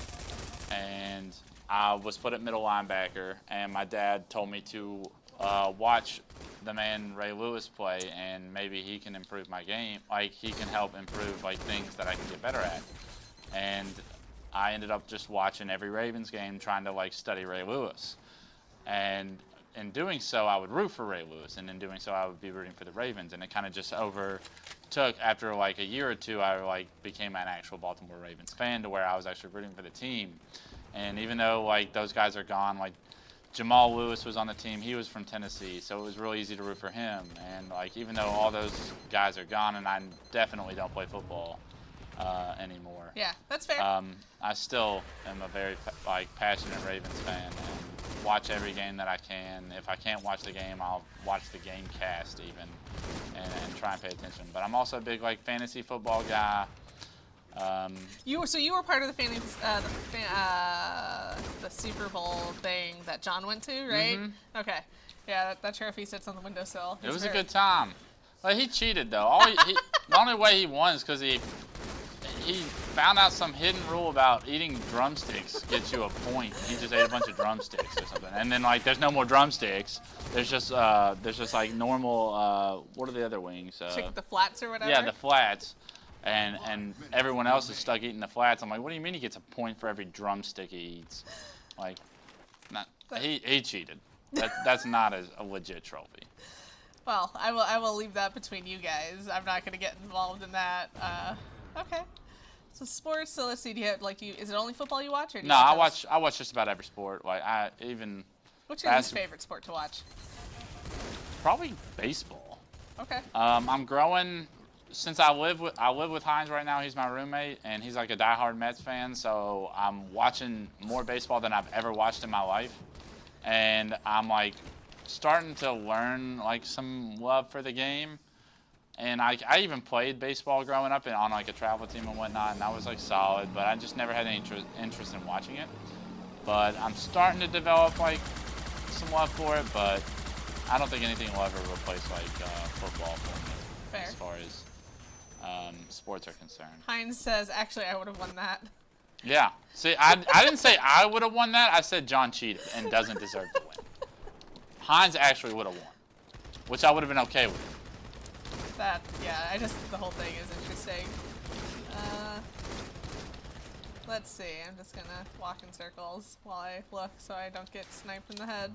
and I was put at middle linebacker, and my dad told me to watch the man Ray Lewis play, and maybe he can improve my game. Like he can help improve like things that I can get better at. And I ended up just watching every Ravens game, trying to like study Ray Lewis. And in doing so, I would root for Ray Lewis, and in doing so, I would be rooting for the Ravens. And it kind of just overtook. After like a year or two, I like became an actual Baltimore Ravens fan, to where I was actually rooting for the team. And even though like those guys are gone, like Jamal Lewis was on the team, he was from Tennessee, so it was really easy to root for him. And like even though all those guys are gone, and I definitely don't play football anymore. Yeah, that's fair. I still am a very passionate Ravens fan, and watch every game that I can. If I can't watch the game, I'll watch the game cast even, and try and pay attention. But I'm also a big like fantasy football guy. You were part of the fantasy, the Super Bowl thing that John went to, right? Mm-hmm. Okay. Yeah, that trophy sits on the windowsill. It was a good time. Like, he cheated though. The only way he won is because he found out some hidden rule about eating drumsticks gets you a point. He just ate a bunch of drumsticks or something. And then like there's no more drumsticks. There's just like normal what are the other wings? The flats or whatever. Yeah, the flats. And everyone else is stuck eating the flats. I'm like, what do you mean he gets a point for every drumstick he eats? Like, he cheated. That's not a legit trophy. Well, I will leave that between you guys. I'm not going to get involved in that. Okay. So sports. So let's see. Do you have is it only football you watch, or do you No, watch I watch just about every sport. Like What's your least favorite sport to watch? Probably baseball. Okay. I'm growing. Since I live with Hines right now, he's my roommate, and he's like a diehard Mets fan. So I'm watching more baseball than I've ever watched in my life, and I'm like starting to learn like some love for the game. And I even played baseball growing up and on like a travel team and whatnot, and that was like solid. But I just never had any interest in watching it. But I'm starting to develop like some love for it. But I don't think anything will ever replace like football for me. Fair. As far as sports are concerned. Hines says, actually, I would have won that. Yeah. See, I didn't say I would have won that. I said John cheated and doesn't deserve to win. Hines actually would have won, which I would have been okay with. The whole thing is interesting. Let's see. I'm just going to walk in circles while I look so I don't get sniped in the head.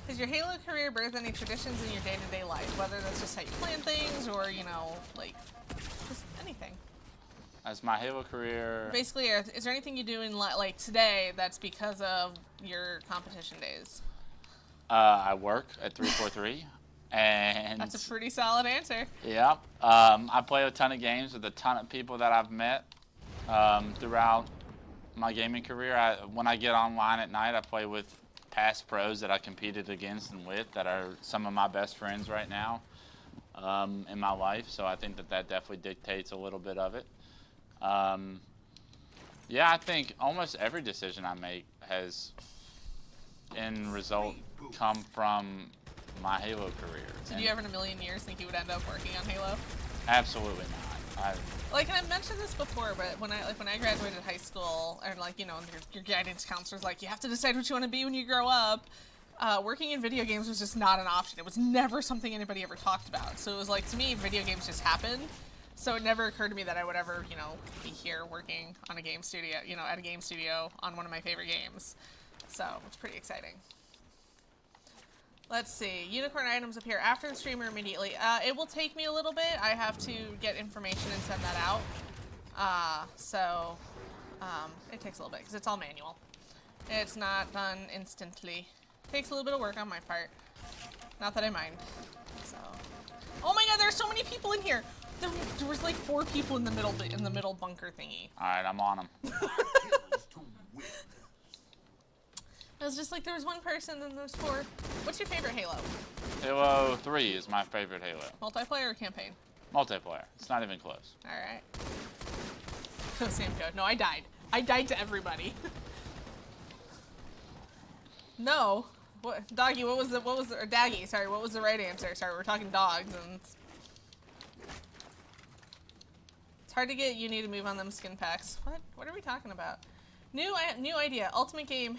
Has your Halo career birthed any traditions in your day-to-day life? Whether that's just how you plan things or, just anything. As my Halo career... Basically, is there anything you do in like today that's because of your competition days? I work at 343, and... That's a pretty solid answer. Yep. I play a ton of games with a ton of people that I've met throughout my gaming career. When I get online at night, I play with past pros that I competed against and with that are some of my best friends right now in my life. So I think that definitely dictates a little bit of it. Yeah, I think almost every decision I make has, in result, come from my Halo career. Did you ever in a million years think you would end up working on Halo? Absolutely not. And I've mentioned this before, but when I graduated high school, and your guidance counselor's like, you have to decide what you want to be when you grow up. Working in video games was just not an option. It was never something anybody ever talked about. So it was like, to me, video games just happened. So it never occurred to me that I would ever, be here working on a game studio, at a game studio on one of my favorite games. So it's pretty exciting. Let's see. Unicorn items appear after the stream or immediately. It will take me a little bit. I have to get information and send that out. It takes a little bit because it's all manual. It's not done instantly. Takes a little bit of work on my part. Not that I mind. So, oh my God, there's so many people in here. There was like 4 people in the middle bunker thingy. All right, I'm on them. It was just like there was one person, then there's 4. What's your favorite Halo? Halo 3 is my favorite Halo. Multiplayer or campaign? Multiplayer. It's not even close. All right. Oh, Sam go. No, I died. I died to everybody. No. What, Doggy? Or Daggy? Sorry. What was the right answer? Sorry, we're talking dogs, and it's hard to get. You need to move on them skin packs. What? What are we talking about? New idea. Ultimate Game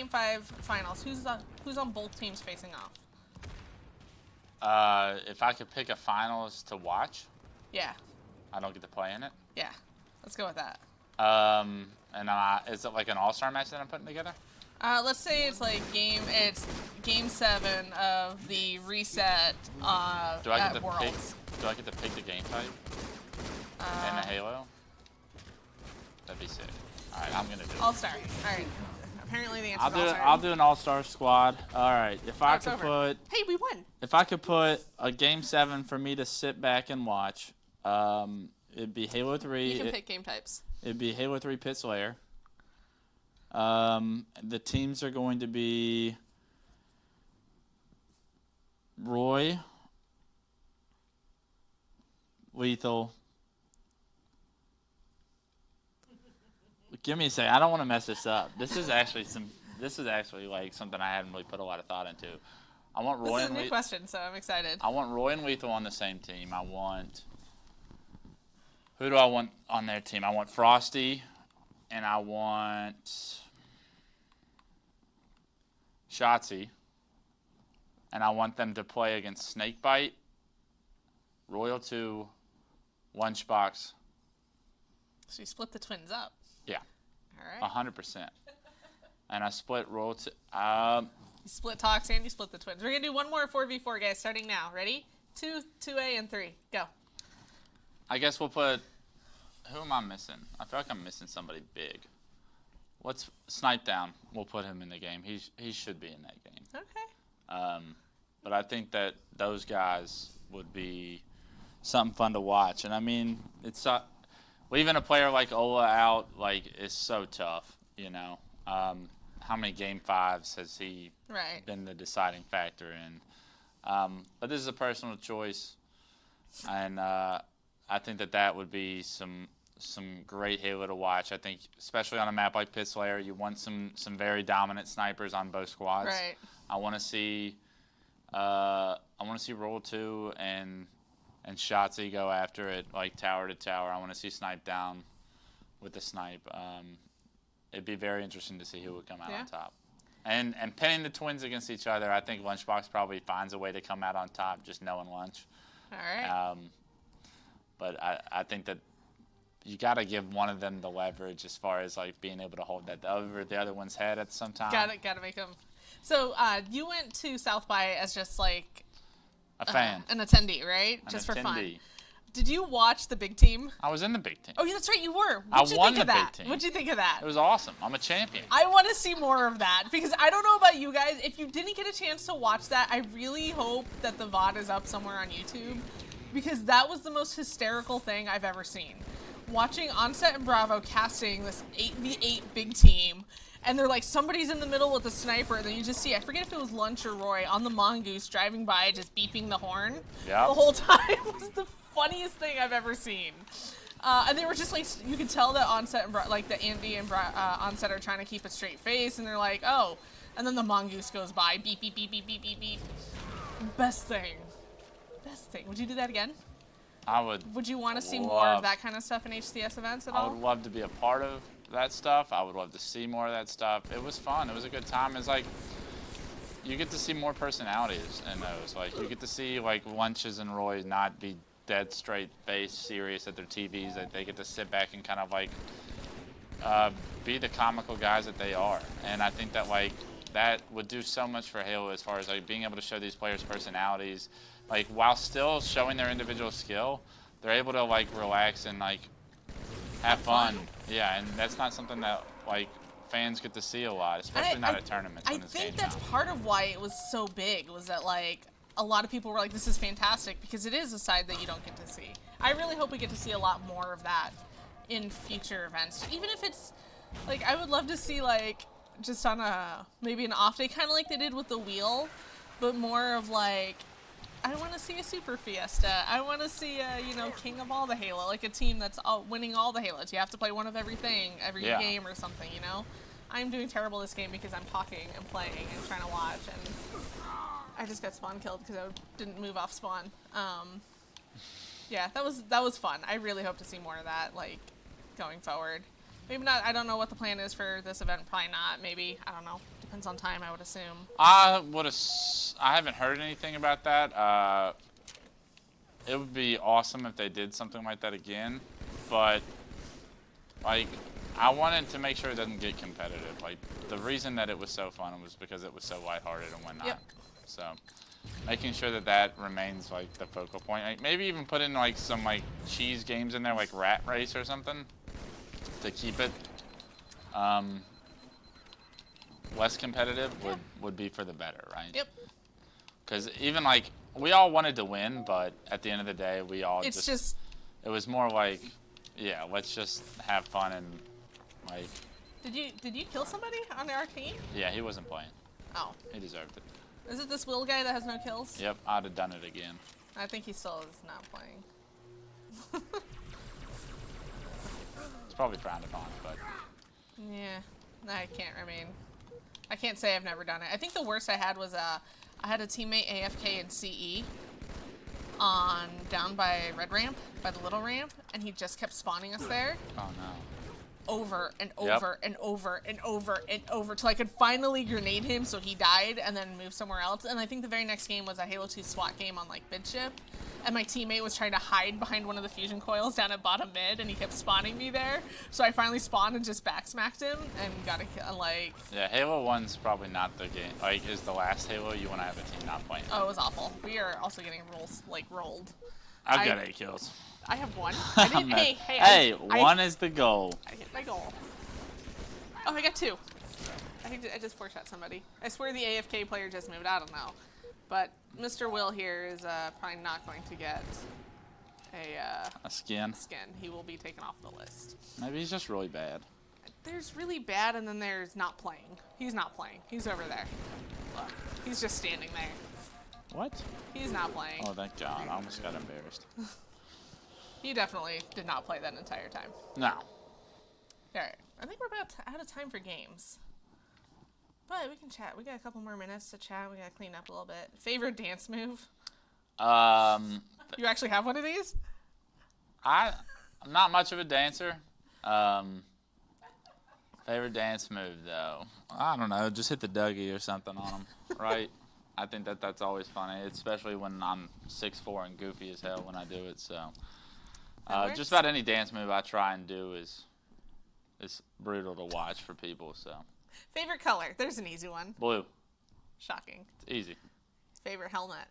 5 finals. Who's on both teams facing off? If I could pick a finals to watch, Yeah. I don't get to play in it. Yeah. Let's go with that. Is it like an all-star match that I'm putting together? Let's say it's like game 7 of the reset at Worlds. Do I get to pick the game type in the Halo? That'd be sick. All right, I'm gonna do it. All-star. All right. Apparently the answer is all-star. I'll do an all-star squad. All right. Hey, we won. If I could put a game 7 for me to sit back and watch, it'd be Halo 3. You can pick game types. It'd be Halo 3 Pit Slayer. The teams are going to be Roy, Lethal. Give me a second. I don't want to mess this up. This is actually like something I hadn't really put a lot of thought into. I want Roy This is a and new Lethal. question, so I'm excited. I want Roy and Lethal on the same team. Who do I want on their team? I want Frosty, and I want Shotzi, and I want them to play against Snakebite, Royal 2, Lunchbox. So you split the twins up. Yeah, All right. 100%. And I split Royal 2. You split Tox and you split the twins. We're going to do one more 4v4, guys, starting now. Ready? 2, 2A, and 3. Go. I guess we'll put. Who am I missing? I feel like I'm missing somebody big. Let's Snipe Down. We'll put him in the game. He should be in that game. Okay. But I think that those guys would be something fun to watch. And I mean, it's leaving a player like Ola out is so tough. You know, how many game 5s has he Right. been the deciding factor in? But this is a personal choice, and I think that would be some great Halo to watch. I think, especially on a map like Pit Slayer, you want some very dominant snipers on both squads. Right. I want to see Roll 2 and Shotzi go after it like tower to tower. I want to see Snipe Down with the snipe. It'd be very interesting to see who would come out on top. And pinning the twins against each other, I think Lunchbox probably finds a way to come out on top, just knowing Lunch. All right. But I think that you got to give one of them the leverage as far as being able to hold that over the other one's head at some time. Got to make them. So you went to South by as just a fan, an attendee, right? an Just for fun. attendee. Did you watch the big team? I was in the big team. Oh, yeah, that's right, you were. I What'd you won think of the big that? team. What'd you think of that? It was awesome. I'm a champion. I want to see more of that because I don't know about you guys. If you didn't get a chance to watch that, I really hope that the VOD is up somewhere on YouTube because that was the most hysterical thing I've ever seen. Watching Onset and Bravo casting this 8v8 big team, and they're like, somebody's in the middle with a sniper, and then you just see, I forget if it was Lunch or Roy, on the Mongoose driving by just beeping the horn the whole time. It was the funniest thing I've ever seen. And they were just like, you could tell that Onset and that Andy and Onset are trying to keep a straight face, and they're like, oh, and then the Mongoose goes by, beep, beep, beep, beep, beep, beep, beep. Best thing. Best thing. Would you do that again? I would. Would you want to see more of that kind of stuff in HCS events at all? I would love to be a part of that stuff. I would love to see more of that stuff. It was fun. It was a good time. It's you get to see more personalities in those. You get to see Lunches and Roy not be dead straight face serious at their TVs. That they get to sit back and kind of be the comical guys that they are. And I think that that would do so much for Halo as far as being able to show these players' personalities. While still showing their individual skill, they're able to relax and have fun. Yeah, and that's not something that fans get to see a lot, especially not at tournaments. I think that's part of why it was so big, was that a lot of people were like, this is fantastic, because it is a side that you don't get to see. I really hope we get to see a lot more of that in future events. Even if it's I would love to see just on maybe an off day, kind of like they did with the wheel, but more of I want to see a Super Fiesta. I want to see a, King of all the Halo, a team that's winning all the Halos. You have to play one of everything, every game or something, I'm doing terrible this game because I'm talking and playing and trying to watch, and I just got spawn killed because I didn't move off spawn. Yeah, that was fun. I really hope to see more of that, going forward. Maybe not, I don't know what the plan is for this event, probably not, maybe, I don't know. Depends on time, I would assume. I haven't heard anything about that. It would be awesome if they did something like that again, but I wanted to make sure it doesn't get competitive. The reason that it was so fun was because it was so lighthearted and whatnot. Yep. So making sure that remains the focal point. Maybe even put in some cheese games in there, like Rat Race or something, to keep it less competitive would be for the better, right? Yep. Because even we all wanted to win, but at the end of the day, we all It's just it was more yeah, let's just have fun and Did you kill somebody on our team? Yeah, he wasn't playing. Oh. He deserved it. Is it this Will guy that has no kills? Yep, I'd have done it again. I think he still is not playing. It's probably frowned upon, but Yeah. I can't say I've never done it. I think the worst I had was I had a teammate AFK in CE down by Red Ramp, by the little ramp, and he just kept spawning us there. oh no. Over and Yep. over and over and over and over till I could finally grenade him so he died and then move somewhere else. And I think the very next game was a Halo 2 SWAT game on like midship, and my teammate was trying to hide behind one of the fusion coils down at bottom mid, and he kept spawning me there. So I finally spawned and just backsmacked him and got a kill. Like, Yeah, Halo 1's probably not the game. Like, is the last Halo you want to have a team not playing. oh, it was awful. We are also getting rolled. I've I- got 8 kills. I have one. I didn't. Hey, I one is the goal. I hit my goal. Oh, I got 2. I think I just 4-shot somebody. I swear the AFK player just moved. I don't know. But Mr. Will here is probably not going to get A skin. skin. He will be taken off the list. Maybe he's just really bad. There's really bad, and then there's not playing. He's not playing. He's over there. Look, he's just standing there. What? He's not playing. Oh, thank God. I almost got embarrassed. He definitely did not play that entire time. No. All right. I think we're about out of time for games. But we can chat. We got a couple more minutes to chat. We got to clean up a little bit. Favorite dance move? You actually have one of these? I'm not much of a dancer. Favorite dance move, though? I don't know. Just hit the Dougie or something on him, right? I think that's always funny, especially when I'm 6'4" and goofy as hell when I do it. So, That just works. about any dance move I try and do is brutal to watch for people. So, Favorite color? There's an easy one. blue, Shocking. it's easy. Favorite helmet?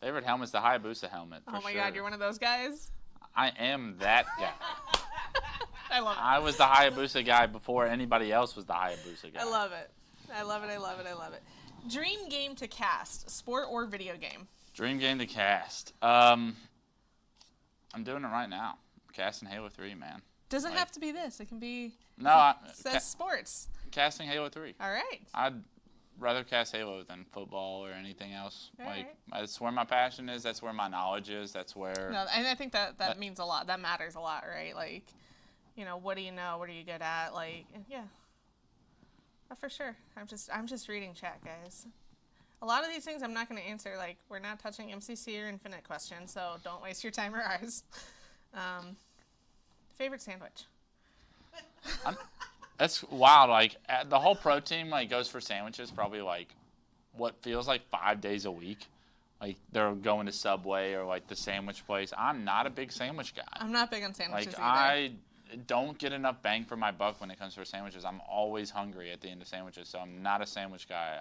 Favorite helmet's the Hayabusa helmet. For Oh my sure. god, you're one of those guys? I am that guy. I love it. I was the Hayabusa guy before anybody else was the Hayabusa guy. I love it. I love it. I love it. I love it. Dream game to cast, sport or video game? Dream game to cast. I'm doing it right now. Casting Halo 3, man. Doesn't Like- have to be this. It can be No, says sports. casting Halo 3. All right. I'd rather cast Halo than football or anything else. All like right. that's where my passion is. That's where my knowledge is. That's where. No, and I think that But- means a lot. That matters a lot, right? Like, you know, what do you know? What are you good at? Like, yeah. For sure. I'm just reading chat, guys. A lot of these things I'm not going to answer. Like, we're not touching MCC or Infinite questions, so don't waste your time or ours. Favorite sandwich? That's wild. Like the whole pro team like goes for sandwiches probably like what feels like 5 days a week. Like they're going to Subway or like the sandwich place. I'm not a big sandwich guy. I'm not big on sandwiches Like either. I don't get enough bang for my buck when it comes to sandwiches. I'm always hungry at the end of sandwiches, so I'm not a sandwich guy.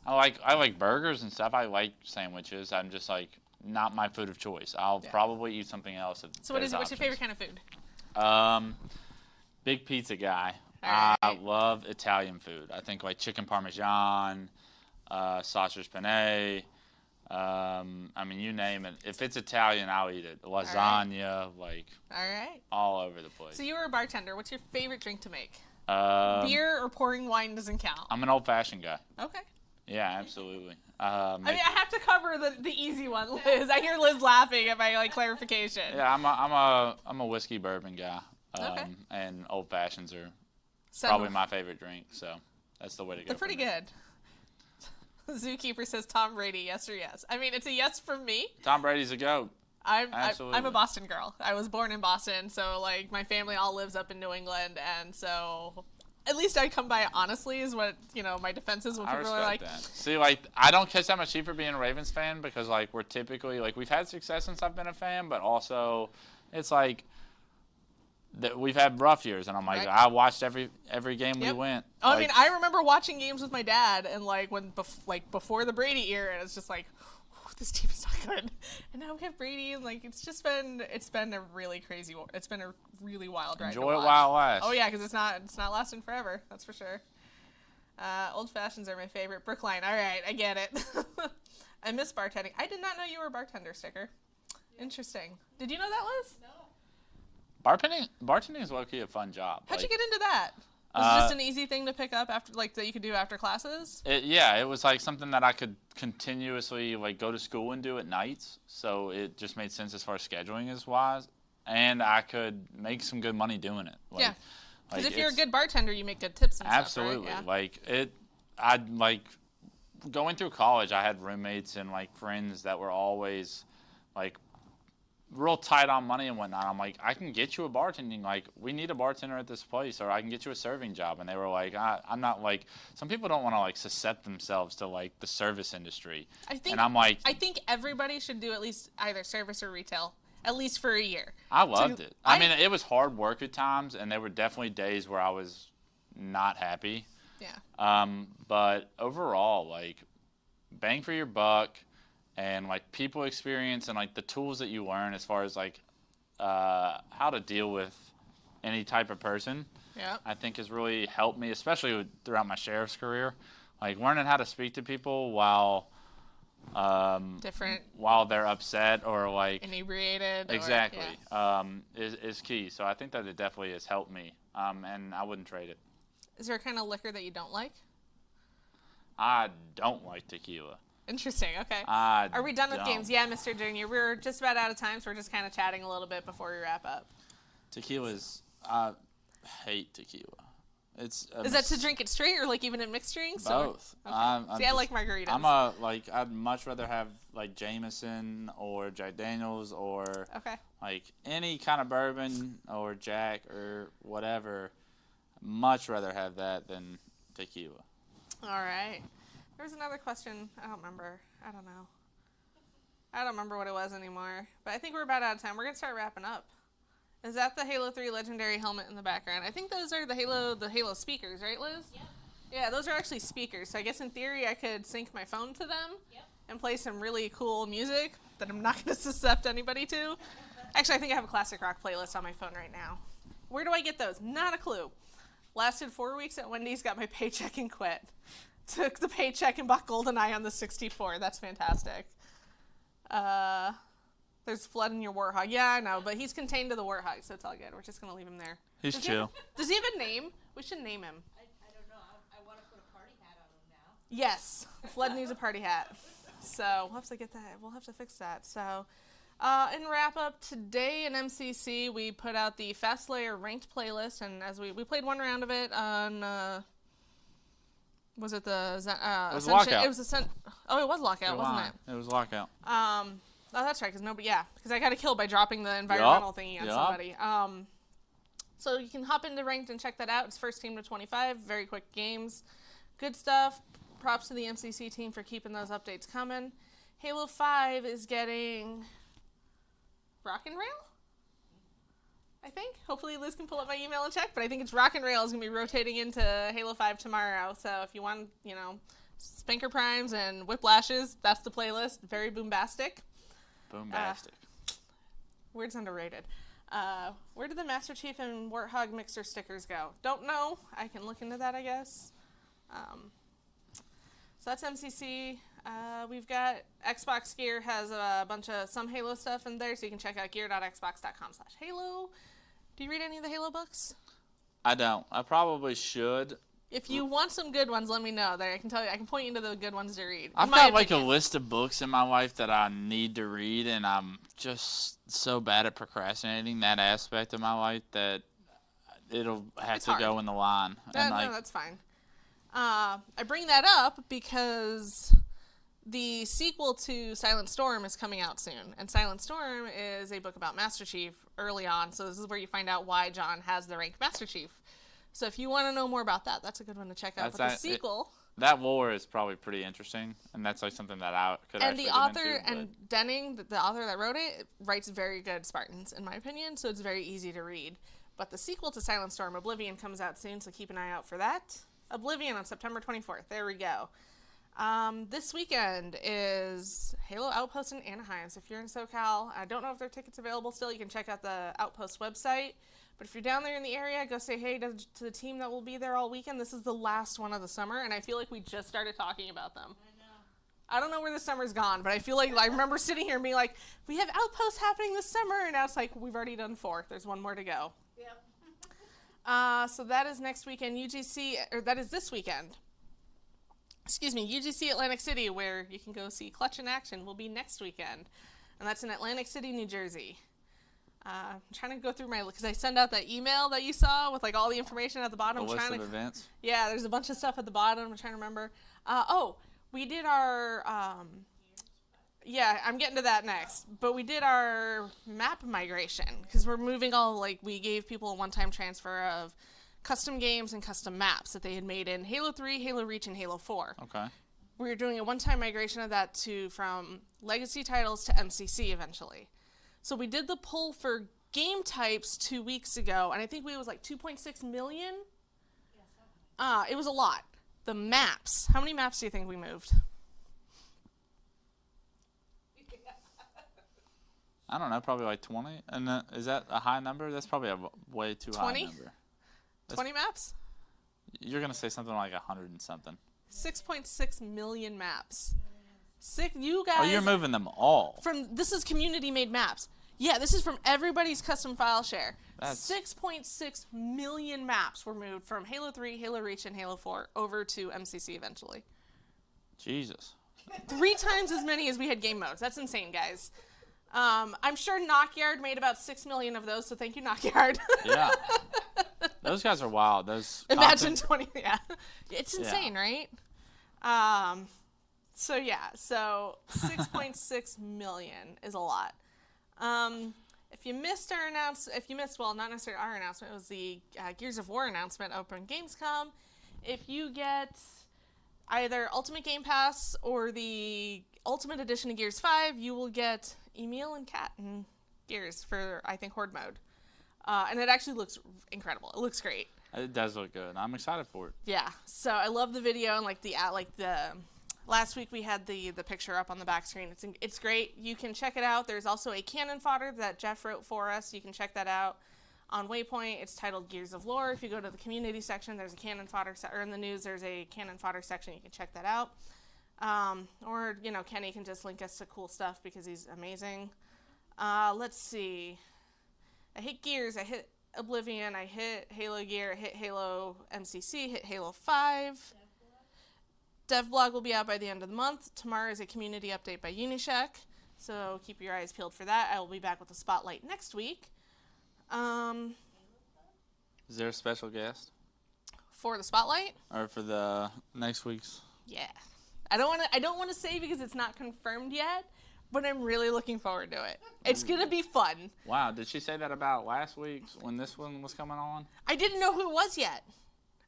I like burgers and stuff. I like sandwiches. I'm just like not my food of choice. I'll Yeah. probably eat something else. If So what is there's it? What's your favorite options. kind of food? Big pizza guy. All I right. love Italian food. I think like chicken parmesan, sausage penne. I mean, you name it. If it's Italian, I'll eat it. Lasagna, like All right. all over the place. So you were a bartender. What's your favorite drink to make? Beer. Beer or pouring wine doesn't count. I'm an old-fashioned guy. Okay. Yeah, absolutely. I mean, I have to cover the easy one, Liz. I hear Liz laughing at my like clarification. yeah, I'm a whiskey bourbon guy. Okay. And old fashions are So, probably my favorite drink. So that's the way to go. they're pretty for me. good. Zookeeper says Tom Brady, yes or yes. I mean, it's a yes from me. Tom Brady's a goat. I'm a Absolutely. Boston girl. I was born in Boston, so like my family all lives up in New England, and so at least I come by it honestly is what my defense is when I people respect are like, that. See, like, I don't catch that much heat for being a Ravens fan because, like, we're typically, like, we've had success since I've been a fan, but also it's like that we've had rough years, and I'm like, Right. I watched every game we Yep. went. Oh, I Like, mean, I remember watching games with my dad, and like before the Brady era, it's just like, this team is not good. And now we have Brady, and like it's been a really crazy, it's been a really wild ride. enjoy to it watch. while it lasts. Oh yeah, because it's not lasting forever. That's for sure. Old fashions are my favorite. Brookline. All right, I get it. I miss bartending. I did not know you were a bartender, Sticker. Interesting. Did you know that, Liz? No. Bartending is low-key a fun job. How'd you Like, get into that? Was it just an easy thing to pick up after, like, that you could do after classes? It was like something that I could continuously like go to school and do at nights. So it just made sense as far as scheduling is wise, and I could make some good money doing it. Like, Yeah. Because like if you're a it's- good bartender, you make good tips and absolutely, stuff, right? Yeah. I'd like going through college. I had roommates and like friends that were always like real tight on money and whatnot. I'm like, I can get you a bartending. Like, we need a bartender at this place, or I can get you a serving job. And they were like, I'm not like. Some people don't want to like suscept themselves to like the service industry. And I'm like, I think everybody should do at least either service or retail, at least for a year. I loved it. I mean, it was hard work at times, and there were definitely days where I was not happy. Yeah. But overall, like, bang for your buck, and like people experience and like the tools that you learn as far as like how to deal with any type of person, Yeah. I think has really helped me, especially throughout my sheriff's career. Like learning how to speak to people while Different, while they're upset or like inebriated. exactly Or, yeah. is key. So I think that it definitely has helped me, and I wouldn't trade it. Is there a kind of liquor that you don't like? I don't like tequila. Interesting. Okay. Are we done with games? Yeah, Mr. Junior. We're just about out of time, so we're just kind of chatting a little bit before we wrap up. Tequila's. I hate tequila. It's Is that to drink it straight or like even in mixed drinks? both. Okay. I'm See, I like margaritas. I'd much rather have like Jameson or Jack Daniels or Okay. like any kind of bourbon or Jack or whatever. Much rather have that than tequila. All right. There was another question. I don't remember. I don't remember what it was anymore. But I think we're about out of time. We're going to start wrapping up. Is that the Halo 3 legendary helmet in the background? I think those are the Halo speakers, right, Liz? Yep. Yeah, those are actually speakers. So I guess in theory I could sync my phone to them Yep. and play some really cool music that I'm not going to suscept anybody to. Actually, I think I have a classic rock playlist on my phone right now. Where do I get those? Not a clue. Lasted 4 weeks at Wendy's, got my paycheck and quit. Took the paycheck and bought GoldenEye on the 64. That's fantastic. There's Flood in your Warthog. Yeah, I know, but he's contained to the Warthog, so it's all good. We're just going to leave him there. He's chill. Does he have a name? We should name him. I don't know. I want to put a party hat on him now. Yes, Flood needs a party hat. So we'll have to get that. We'll have to fix that. So in wrap up, today in MCC, we put out the Fast Layer ranked playlist, and as we played one round of it on, was it the it was Ascension? Lockout. It was Oh, it was Lockout, wasn't it? It was lockout. Oh, that's right, because I got a kill by dropping the environmental thingy on somebody. So you can hop into ranked and check that out. It's first team to 25, very quick games. Good stuff. Props to the MCC team for keeping those updates coming. Halo 5 is getting Rock and Rail, I think. Hopefully Liz can pull up my email and check, but I think it's Rock and Rail is going to be rotating into Halo 5 tomorrow. So if you want, Spanker Primes and Whiplashes, that's the playlist. Very boombastic. Boombastic. Word's underrated. Where did the Master Chief and Warthog Mixer stickers go? Don't know. I can look into that, I guess. So that's MCC. We've got Xbox Gear has a bunch of some Halo stuff in there, so you can check out gear.xbox.com/Halo. Do you read any of the Halo books? I don't. I probably should. If you want some good ones, let me know. There, I can tell you. I can point you to the good ones to read. I've got like a list of books in my life that I need to read, and I'm just so bad at procrastinating that aspect of my life that it'll have It's to hard. go in the line. And No, like, that's fine. I bring that up because the sequel to Silent Storm is coming out soon. And Silent Storm is a book about Master Chief early on. So this is where you find out why John has the rank Master Chief. So if you want to know more about that, that's a good one to check out. But the sequel... that lore is probably pretty interesting, and that's like something that I could and actually the get author into, and Denning, the author that wrote it, writes very good Spartans, in my opinion, so it's very easy to read. But the sequel to Silent Storm, Oblivion, comes out soon, so keep an eye out for that. Oblivion on September 24th. There we go. This weekend is Halo Outpost in Anaheim. So if you're in SoCal, I don't know if there are tickets available still. You can check out the Outpost website. But if you're down there in the area, go say hey to the team that will be there all weekend. This is the last one of the summer, and I feel like we just started talking about them. I don't know where the summer's gone, but I feel like I remember sitting here and being like, we have Outposts happening this summer, and now it's like, we've already done 4. There's one more to go. Yep. So that is next weekend. UGC, or that is this weekend. Excuse me, UGC Atlantic City, where you can go see Clutch in action, will be next weekend. And that's in Atlantic City, New Jersey. I'm trying to go through because I send out that email that you saw with like all the information at the bottom. The list of events. Yeah, there's a bunch of stuff at the bottom. I'm trying to remember. We did our, yeah, I'm getting to that next. But we did our map migration because we're moving we gave people a one-time transfer of custom games and custom maps that they had made in Halo 3, Halo Reach, and Halo 4. Okay. We were doing a one-time migration of that from legacy titles to MCC eventually. So we did the poll for game types 2 weeks ago, and I think it was like 2.6 million. It was a lot. The maps. How many maps do you think we moved? I don't know, probably like 20. And is that a high number? That's probably a way too 20? high number. 20 maps? You're going to say something like 100 and something. 6.6 million maps. You guys. Oh, you're moving them all. This is community-made maps. Yeah, this is from everybody's custom file share. That's 6.6 million maps were moved from Halo 3, Halo Reach, and Halo 4 over to MCC eventually. Jesus. 3 times as many as we had game modes. That's insane, guys. I'm sure Knockyard made about 6 million of those, so thank you, Knockyard. Yeah. Those guys are wild. Imagine 20, yeah. It's insane, right? So 6.6 million is a lot. If you missed our announcement, not necessarily our announcement, it was the Gears of War announcement open Gamescom. If you get either Ultimate Game Pass or the Ultimate Edition of Gears 5, you will get Emil and Kat and Gears for, I think, Horde mode. And it actually looks incredible. It looks great. It does look good. I'm excited for it. Yeah. So I love the video and the last week we had the picture up on the back screen. It's great. You can check it out. There's also a cannon fodder that Jeff wrote for us. You can check that out on Waypoint. It's titled Gears of Lore. If you go to the community section, there's a cannon fodder or in the news there's a cannon fodder section. You can check that out. Or Kenny can just link us to cool stuff because he's amazing. Let's see. I hit Gears. I hit Oblivion. I hit Halo Gear. I hit Halo MCC. Hit Halo 5. Devblog will be out by the end of the month. Tomorrow is a community update by Unishack, so keep your eyes peeled for that. I will be back with a spotlight next week. Is there a special guest? For the spotlight? Or for the next week's? Yeah. I don't want to say because it's not confirmed yet, but I'm really looking forward to it. It's going to be fun. Wow, did she say that about last week's when this one was coming on? I didn't know who it was yet.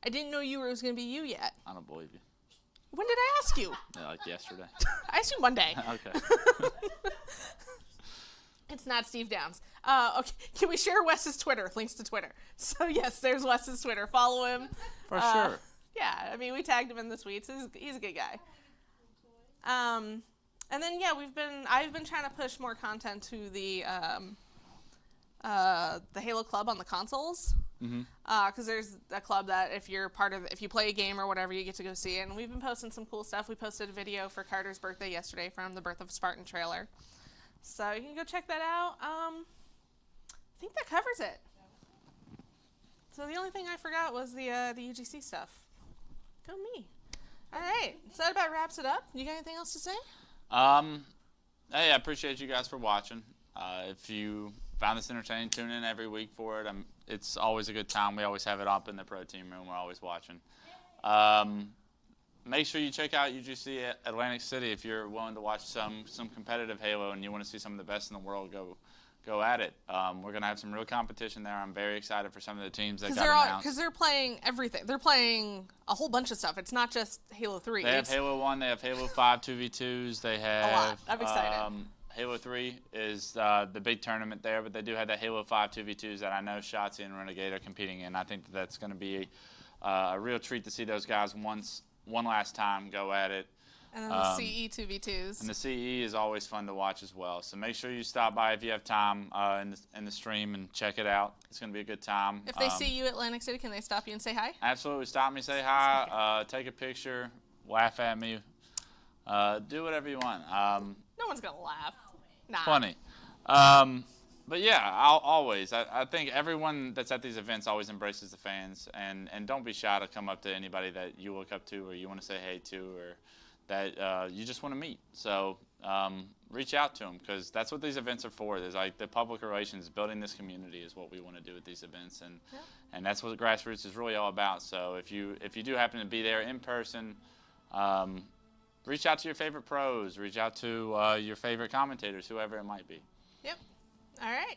I didn't know it was going to be you yet. I don't believe you. When did I ask you? Yeah, like yesterday. I asked you Monday. Okay. It's not Steve Downs. Okay, can we share Wes's Twitter? Links to Twitter. So yes, there's Wes's Twitter. Follow him. For sure. Yeah, I mean we tagged him in the tweets. He's a good guy. And then I've been trying to push more content to the Halo Club on the consoles. Because there's a club that if you play a game or whatever, you get to go see it. And we've been posting some cool stuff. We posted a video for Carter's birthday yesterday from the Birth of a Spartan trailer. So you can go check that out. I think that covers it. So the only thing I forgot was the UGC stuff. Go me. All right. So that about wraps it up. You got anything else to say? Hey, I appreciate you guys for watching. If you found this entertaining, tune in every week for it. It's always a good time. We always have it up in the pro team room. We're always watching. Make sure you check out UGC at Atlantic City if you're willing to watch some competitive Halo and you want to see some of the best in the world. Go at it. We're gonna have some real competition there. I'm very excited for some of the teams that got announced. Because they're playing everything. They're playing a whole bunch of stuff. It's not just Halo 3. They have Halo 1. They have Halo 5 2v2s. They have a lot. I'm excited. Halo 3 is the big tournament there, but they do have the Halo 5 2v2s that I know Shotzi and Renegade are competing in. I think that's going to be a real treat to see those guys one last time go at it. And then the CE 2v2s. And the CE is always fun to watch as well. So make sure you stop by if you have time in the stream and check it out. It's going to be a good time. If they see you at Atlantic City, can they stop you and say hi? Absolutely. Stop me, say hi, take a picture, laugh at me, do whatever you want. No one's going to laugh. Nah. Funny. But yeah, I'll always. I think everyone that's at these events always embraces the fans, and don't be shy to come up to anybody that you look up to or you want to say hey to or that you just want to meet. So reach out to them because that's what these events are for. There's like the public relations, building this community is what we want to do at these events, and that's what grassroots is really all about. So if you do happen to be there in person, reach out to your favorite pros, reach out to your favorite commentators, whoever it might be. Yep. All right.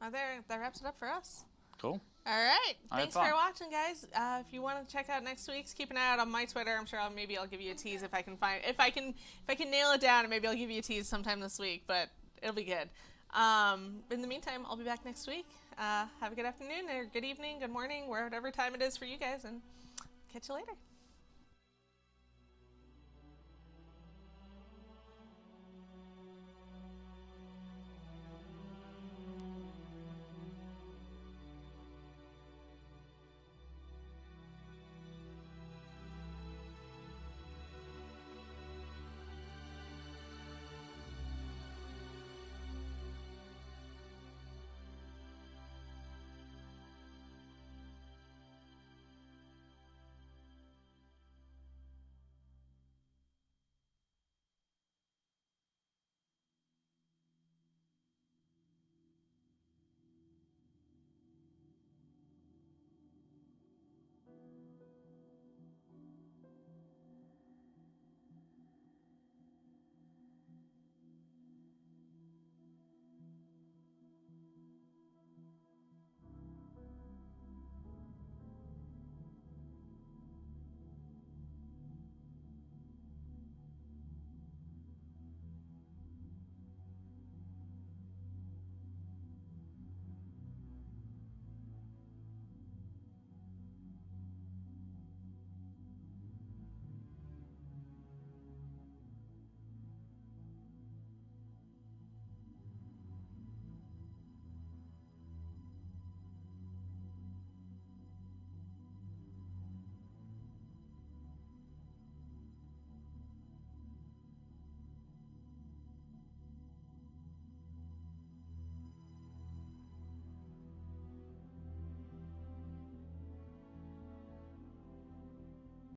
Well, that wraps it up for us. Cool. All right. Thanks fun. for watching, guys. If you want to check out next week's, keep an eye out on my Twitter. I'm sure maybe I'll give you a tease if I can nail it down, and maybe I'll give you a tease sometime this week. But it'll be good. In the meantime, I'll be back next week. Have a good afternoon or good evening, good morning, whatever time it is for you guys, and catch you later.